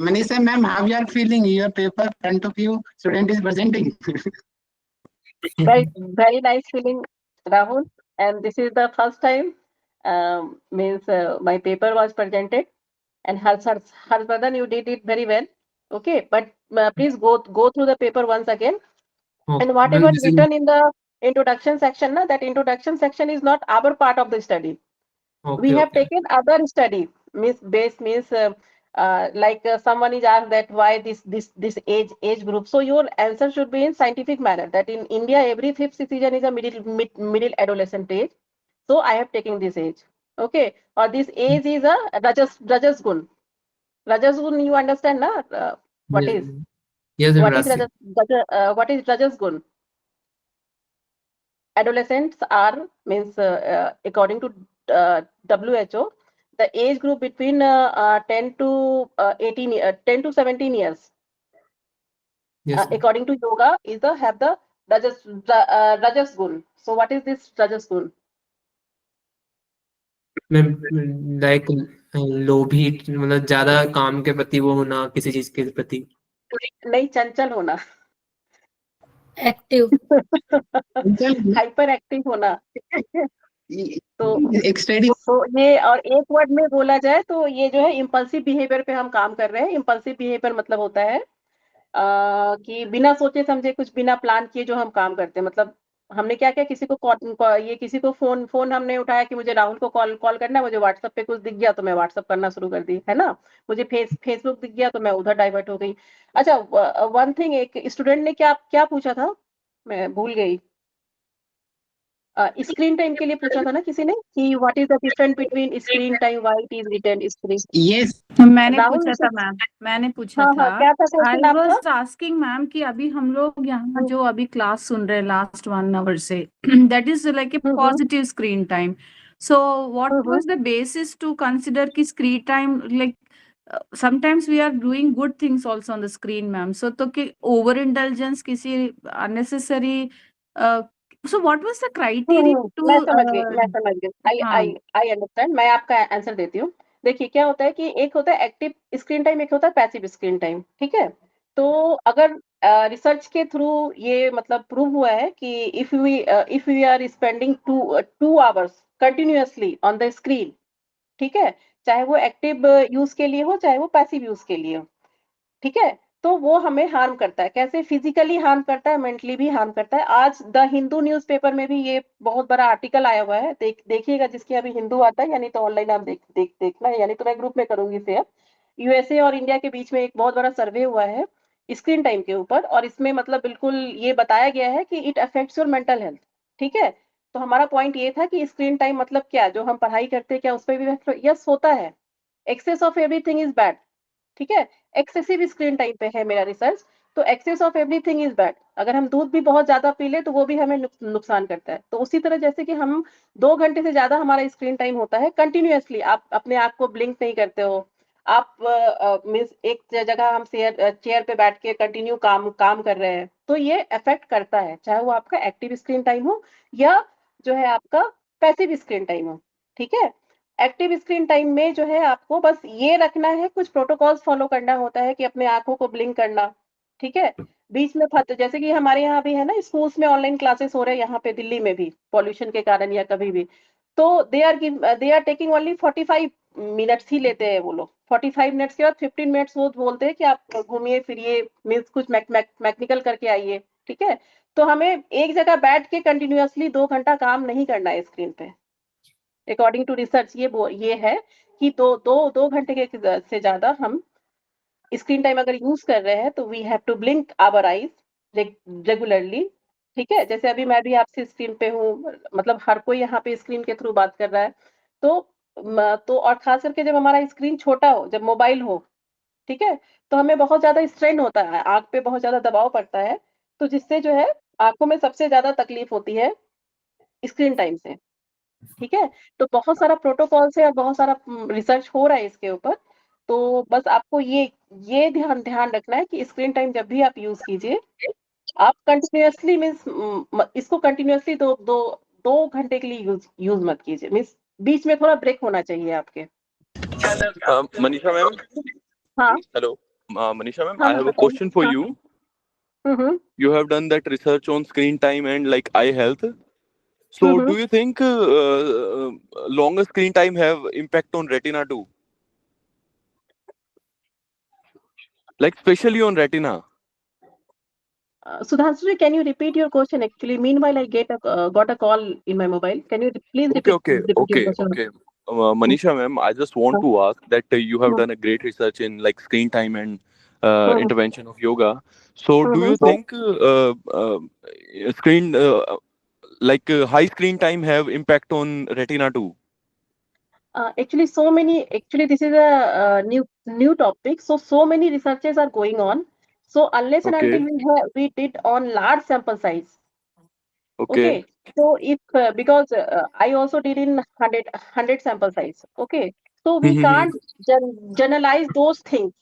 Manisha ma'am, how you are feeling? Your paper front of you, student is presenting. Very nice feeling, Rahul. And this is the first time means my paper was presented, and Harshvardhan, you did it very well. Okay, but please go through the paper once again. Okay. And whatever This is- written in the introduction section, that introduction section is not our part of the study. We okay, have okay. taken other study. Means like someone is asked that why this age group. So your answer should be in scientific manner. That in India, every fifth citizen is a middle adolescent age. So I have taken this age. Okay, or this age is a rajas gun. Rajas gun, you understand, na? What Yes, is yes, what is Rasi. rajas gun? Adolescents are means according to WHO, the age group between 10 to 10 to 17 years. Yes, ma'am. According to yoga, is the have the rajas gun. So what is this rajas gun? मैं like लोभी, मतलब ज्यादा काम के प्रति वो होना, किसी चीज के प्रति। नहीं, चंचल होना, एक्टिव, हाइपर एक्टिव होना। तो एक स्टडी ये, और एक वर्ड में बोला जाए तो ये जो है इम्पल्सिव बिहेवियर पे हम काम कर रहे हैं। इम्पल्सिव बिहेवियर मतलब होता है कि बिना सोचे समझे, कुछ बिना प्लान किए जो हम काम करते हैं। मतलब हमने क्या किया, किसी को फोन हमने उठाया कि मुझे राहुल को कॉल करना है, मुझे व्हाट्सएप पे कुछ दिख गया तो मैं व्हाट्सएप करना शुरू कर दी, है ना। मुझे फेसबुक दिख गया तो मैं उधर डाइवर्ट हो गई। अच्छा, वन थिंग, एक स्टूडेंट ने क्या पूछा था, मैं भूल गई। स्क्रीन टाइम के लिए पूछा था ना किसी ने कि what is the difference between screen time, why it is written screen. Yes मैंने राहुल पूछा से- था मैम, मैंने पूछा हाँ, था। क्या था आई क्वेश्चन आपका? वाज आस्किंग मैम कि अभी हम लोग यहाँ जो अभी क्लास सुन रहे हैं लास्ट 1 आवर से, that is like a positive screen time. So what was the basis to consider कि screen time, like sometimes we are doing good things also on the screen, ma'am. So तो कि over indulgence, किसी unnecessary, so what was the criteria to मैं समझ गई। हाँ I understand. मैं आपका आंसर देती हूँ। देखिए क्या होता है कि एक होता है एक्टिव स्क्रीन टाइम, एक होता है पैसिव स्क्रीन टाइम, ठीक है। तो अगर रिसर्च के थ्रू ये मतलब प्रूव हुआ है कि if we are spending 2 hours continuously on the screen, ठीक है, चाहे वो एक्टिव यूज के लिए हो, चाहे वो पैसिव यूज के लिए हो, ठीक है, तो वो हमें हार्म करता है। कैसे? फिजिकली हार्म करता है, मेंटली भी हार्म करता है। आज द हिंदू न्यूज़पेपर में भी ये बहुत बड़ा आर्टिकल आया हुआ है, देखिएगा, जिसके अभी हिंदू आता है, यानी तो ऑनलाइन आप देखना है, यानी तो मैं ग्रुप में करूंगी शेयर। यूएसए और इंडिया के बीच में एक बहुत बड़ा सर्वे हुआ है स्क्रीन टाइम के ऊपर, और इसमें मतलब बिल्कुल ये बताया गया है कि it affects your mental health, ठीक है। तो हमारा पॉइंट ये था कि स्क्रीन टाइम मतलब क्या, जो हम पढ़ाई करते हैं क्या उस पर भी यस होता है। Excess of everything is bad, ठीक है। एक्सेसिव स्क्रीन टाइम पे है मेरा रिसर्च। तो excess of everything is bad. अगर हम दूध भी बहुत ज्यादा पी ले तो वो भी हमें नुकसान करता है। तो उसी तरह जैसे कि हम 2 घंटे से ज्यादा हमारा स्क्रीन टाइम होता है कंटिन्यूअसली, आप अपने आप को ब्लिंक नहीं करते हो, आप मीन्स एक जगह हम चेयर पे बैठ के कंटिन्यू काम कर रहे हैं, तो ये अफेक्ट करता है, चाहे वो आपका एक्टिव स्क्रीन टाइम हो या जो है आपका पैसिव स्क्रीन टाइम हो, ठीक है। एक्टिव स्क्रीन टाइम में जो है आपको बस ये रखना है, कुछ प्रोटोकॉल्स फॉलो करना होता है कि अपने आंखों को ब्लिंक करना, ठीक है। बीच में जैसे कि हमारे यहाँ भी है ना, स्कूल्स में ऑनलाइन क्लासेस हो रहे हैं, यहाँ पे दिल्ली में भी पॉल्यूशन के कारण या कभी भी, तो they are taking only 45 minutes ही लेते हैं वो लोग। 45 मिनट्स के बाद 15 मिनट्स वो बोलते हैं कि आप घूमिए फिरिए, मीन्स कुछ मैकेनिकल करके आइए, ठीक है। तो हमें एक जगह बैठ के कंटिन्यूअसली 2 घंटा काम नहीं करना है स्क्रीन पे। अकॉर्डिंग टू रिसर्च ये है कि दो घंटे के से ज्यादा हम स्क्रीन टाइम अगर यूज कर रहे हैं तो we have to blink our eyes regularly, ठीक है। जैसे अभी मैं भी आपसे स्क्रीन पे हूँ, मतलब हर कोई यहाँ पे स्क्रीन के थ्रू बात कर रहा है, तो और खास करके जब हमारा स्क्रीन छोटा हो, जब मोबाइल हो, ठीक है, तो हमें बहुत ज्यादा स्ट्रेन होता है, आंख पे बहुत ज्यादा दबाव पड़ता है, तो जिससे जो है आंखों में सबसे ज्यादा तकलीफ होती है स्क्रीन टाइम से, ठीक है। तो बहुत सारा प्रोटोकॉल्स है और बहुत सारा रिसर्च हो रहा है इसके ऊपर। तो बस आपको ये ध्यान रखना है कि स्क्रीन टाइम जब भी आप यूज कीजिए, आप कंटिन्यूअसली मीन्स इसको कंटिन्यूअसली दो घंटे के लिए यूज मत कीजिए, मीन्स बीच में थोड़ा ब्रेक होना चाहिए आपके। Manisha ma'am, हाँ hello. Manisha ma'am, हाँ I have a बताइए। question for हाँ, you. You have done that research on screen time and like eye health. So Mhm. do you think longer screen time have impact on retina too? Like especially on retina? Sudhanshu, can you repeat your question? Actually, meanwhile, I got a call in my mobile. Can you please repeat your question? Okay. Manisha ma'am, I just want to ask that you have Mhm. done a great research in like screen time and Mhm. intervention of yoga. So do you Mhm. think screen high screen time have impact on retina too? Actually, this is a new topic. So many researches are going on. So unless and until Okay. we did on large sample size, Okay. okay. So if because I also did in 100 sample size, okay. So we can't generalize those things,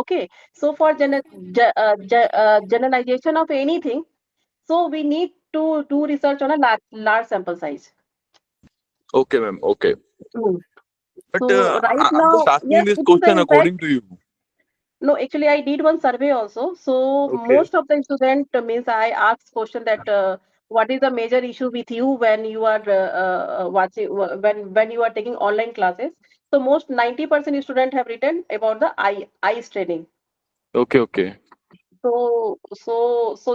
okay. So for generalization of anything, so we need to do research on a large sample size. Okay, ma'am. Okay. Mm. But So right I'm just now, asking yes, this it is an question impact. according to you. No, actually, I did one survey also. So Okay. most of the student means I asked question that what is the major issue with you when you are watching when you are taking online classes. So most 90% student have written about the eye straining. Okay. So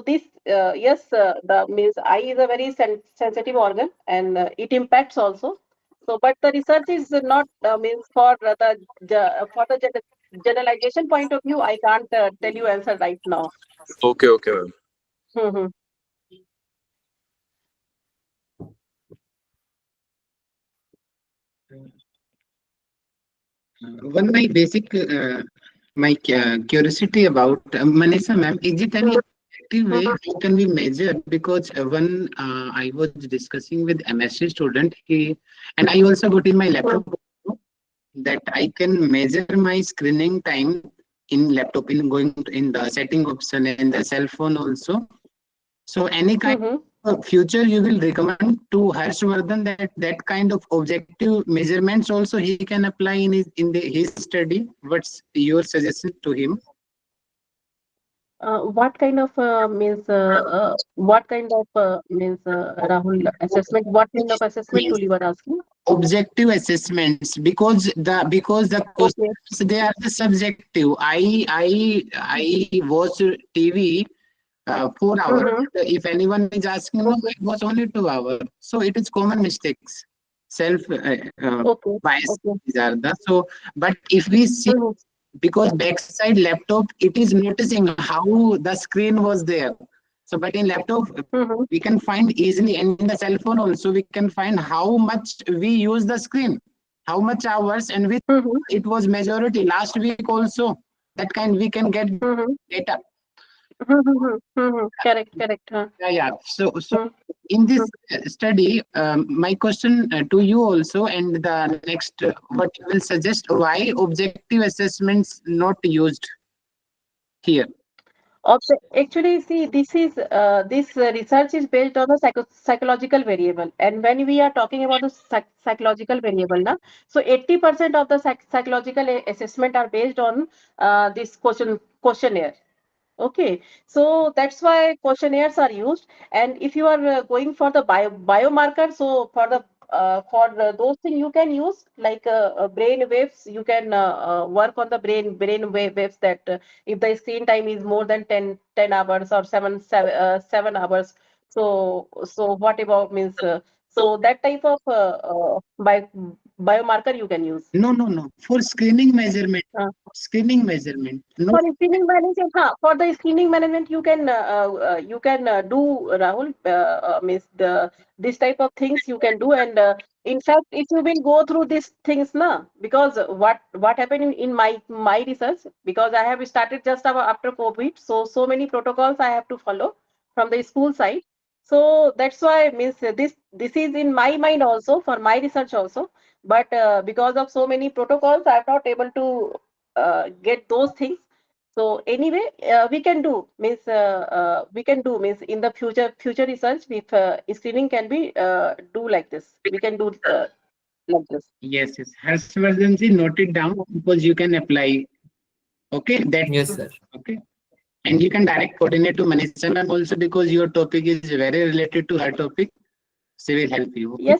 this yes, the means eye is a very sensitive organ and it impacts also. So, but the research is not means for the generalization point of view. I can't tell you answer right now. Okay, ma'am. Mhm. One my basic curiosity about Manisha ma'am, is it any effective way how can we measure? Because when I was discussing with MSc student, and I also got in my laptop that I can measure my screening time in laptop in going in the setting option in the cell phone also. So any kind Mhm. of future you will recommend to Harshvardhan that kind of objective measurements also he can apply in his study. What's your suggestion to him? What kind of what kind of Rahul assessment? What kind of assessment Means tool you are asking? objective assessments because the Okay. questions they are the subjective. I watch TV 4 hours. Mm-hmm. If anyone is asking, no, Okay. it was only 2 hours. So it is common mistakes, self Okay. bias. Okay. These are the so. But if we see Mm-hmm. because backside laptop, it is noticing how the screen was there. So, but in laptop, Mm-hmm. we can find easily, and in the cell phone also, we can find how much we use the screen, how much hours, and which Mm-hmm. it was majority last week also. That kind we can get Mm-hmm. data. Mm-hmm. Mm-hmm. Correct. Yeah. So Mm-hmm. in this study, my question to you also, and the next, what you will suggest? Why objective assessments not used here? Actually, see, this research is based on a psychological variable, and when we are talking about the psychological variable, na, so 80% of the psychological assessment are based on this questionnaire. Okay, so that's why questionnaires are used. And if you are going for the biomarker, so for those things you can use like brain waves. You can work on the brain waves that if the screen time is more than 10 hours or 7 hours. So what about means so that type of biomarker you can use. No. For screening measurement, Uh, No, For screening management, for the screening management, you can do Rahul means the this type of things you can do, and in fact, if you will go through these things, na, because what happened in my research, because I have started just after COVID, so many protocols I have to follow from the school side. So that's why means this is in my mind also for my research also, but because of so many protocols, I am not able to get those things. So anyway, we can do means in the future research if screening can be do like this. We can do like this. yes. Harshvardhan ji, note it down because you can apply. Okay, that Yes, sir. okay. And you can direct coordinate to Manisha ma'am also, because your topic is very related to her topic. She will help you. Okay? Yes,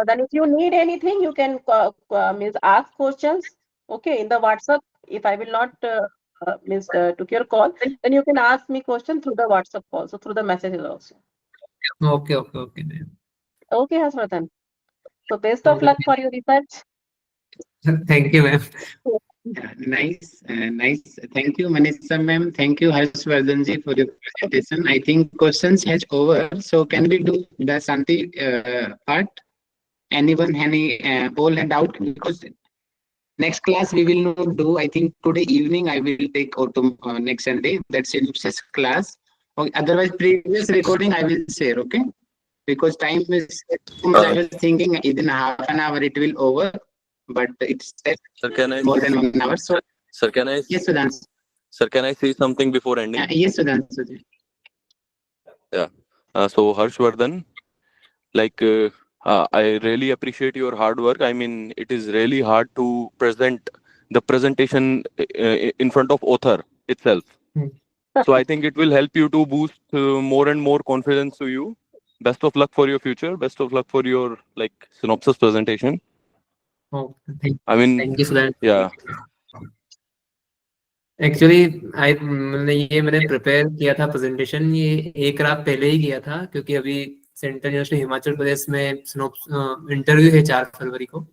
then if you need anything, you can means ask questions, okay, in the WhatsApp. If I will not took your call, then you can ask me question through the WhatsApp also, through the messages also. Okay. Okay, Haswardhan. So best of Okay. luck for your research. Thank you, ma'am. Nice. Thank you, Manisha ma'am. Thank you, Harshvardhan ji, for your presentation. I think questions has over. So can we do the Santi part? Anyone any poll and doubt? Because next class we will not do. I think today evening I will take autumn next Sunday. That's synopsis class. Okay, otherwise, previous recording I will share. Okay, because time is. I was thinking within half an hour it will over, but it's Sir, can I? more than 1 hour. So Sir, can I? yes, Sudhanshu. Sir, can I say something before ending? Yes, Sudhanshu ji. So Harshvardhan, I really appreciate your hard work. I mean, it is really hard to present the presentation in front of author itself. So I think it will help you to boost more and more confidence to you. Best of luck for your future. Best of luck for your synopsis presentation. Oh, I mean, thank you for that. yeah. Actually मैंने prepare किया था presentation, ये एक रात पहले ही किया था, क्योंकि अभी सेंट्रल यूनिवर्सिटी हिमाचल प्रदेश में इंटरव्यू है 4 फरवरी को।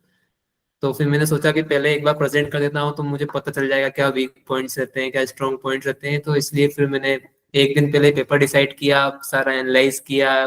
तो फिर मैंने सोचा कि पहले एक बार प्रेजेंट कर देता हूँ तो मुझे पता चल जाएगा क्या वीक पॉइंट्स रहते हैं, क्या स्ट्रॉन्ग पॉइंट्स रहते हैं। तो इसलिए फिर मैंने एक दिन पहले पेपर डिसाइड किया, सारा एनालाइज किया,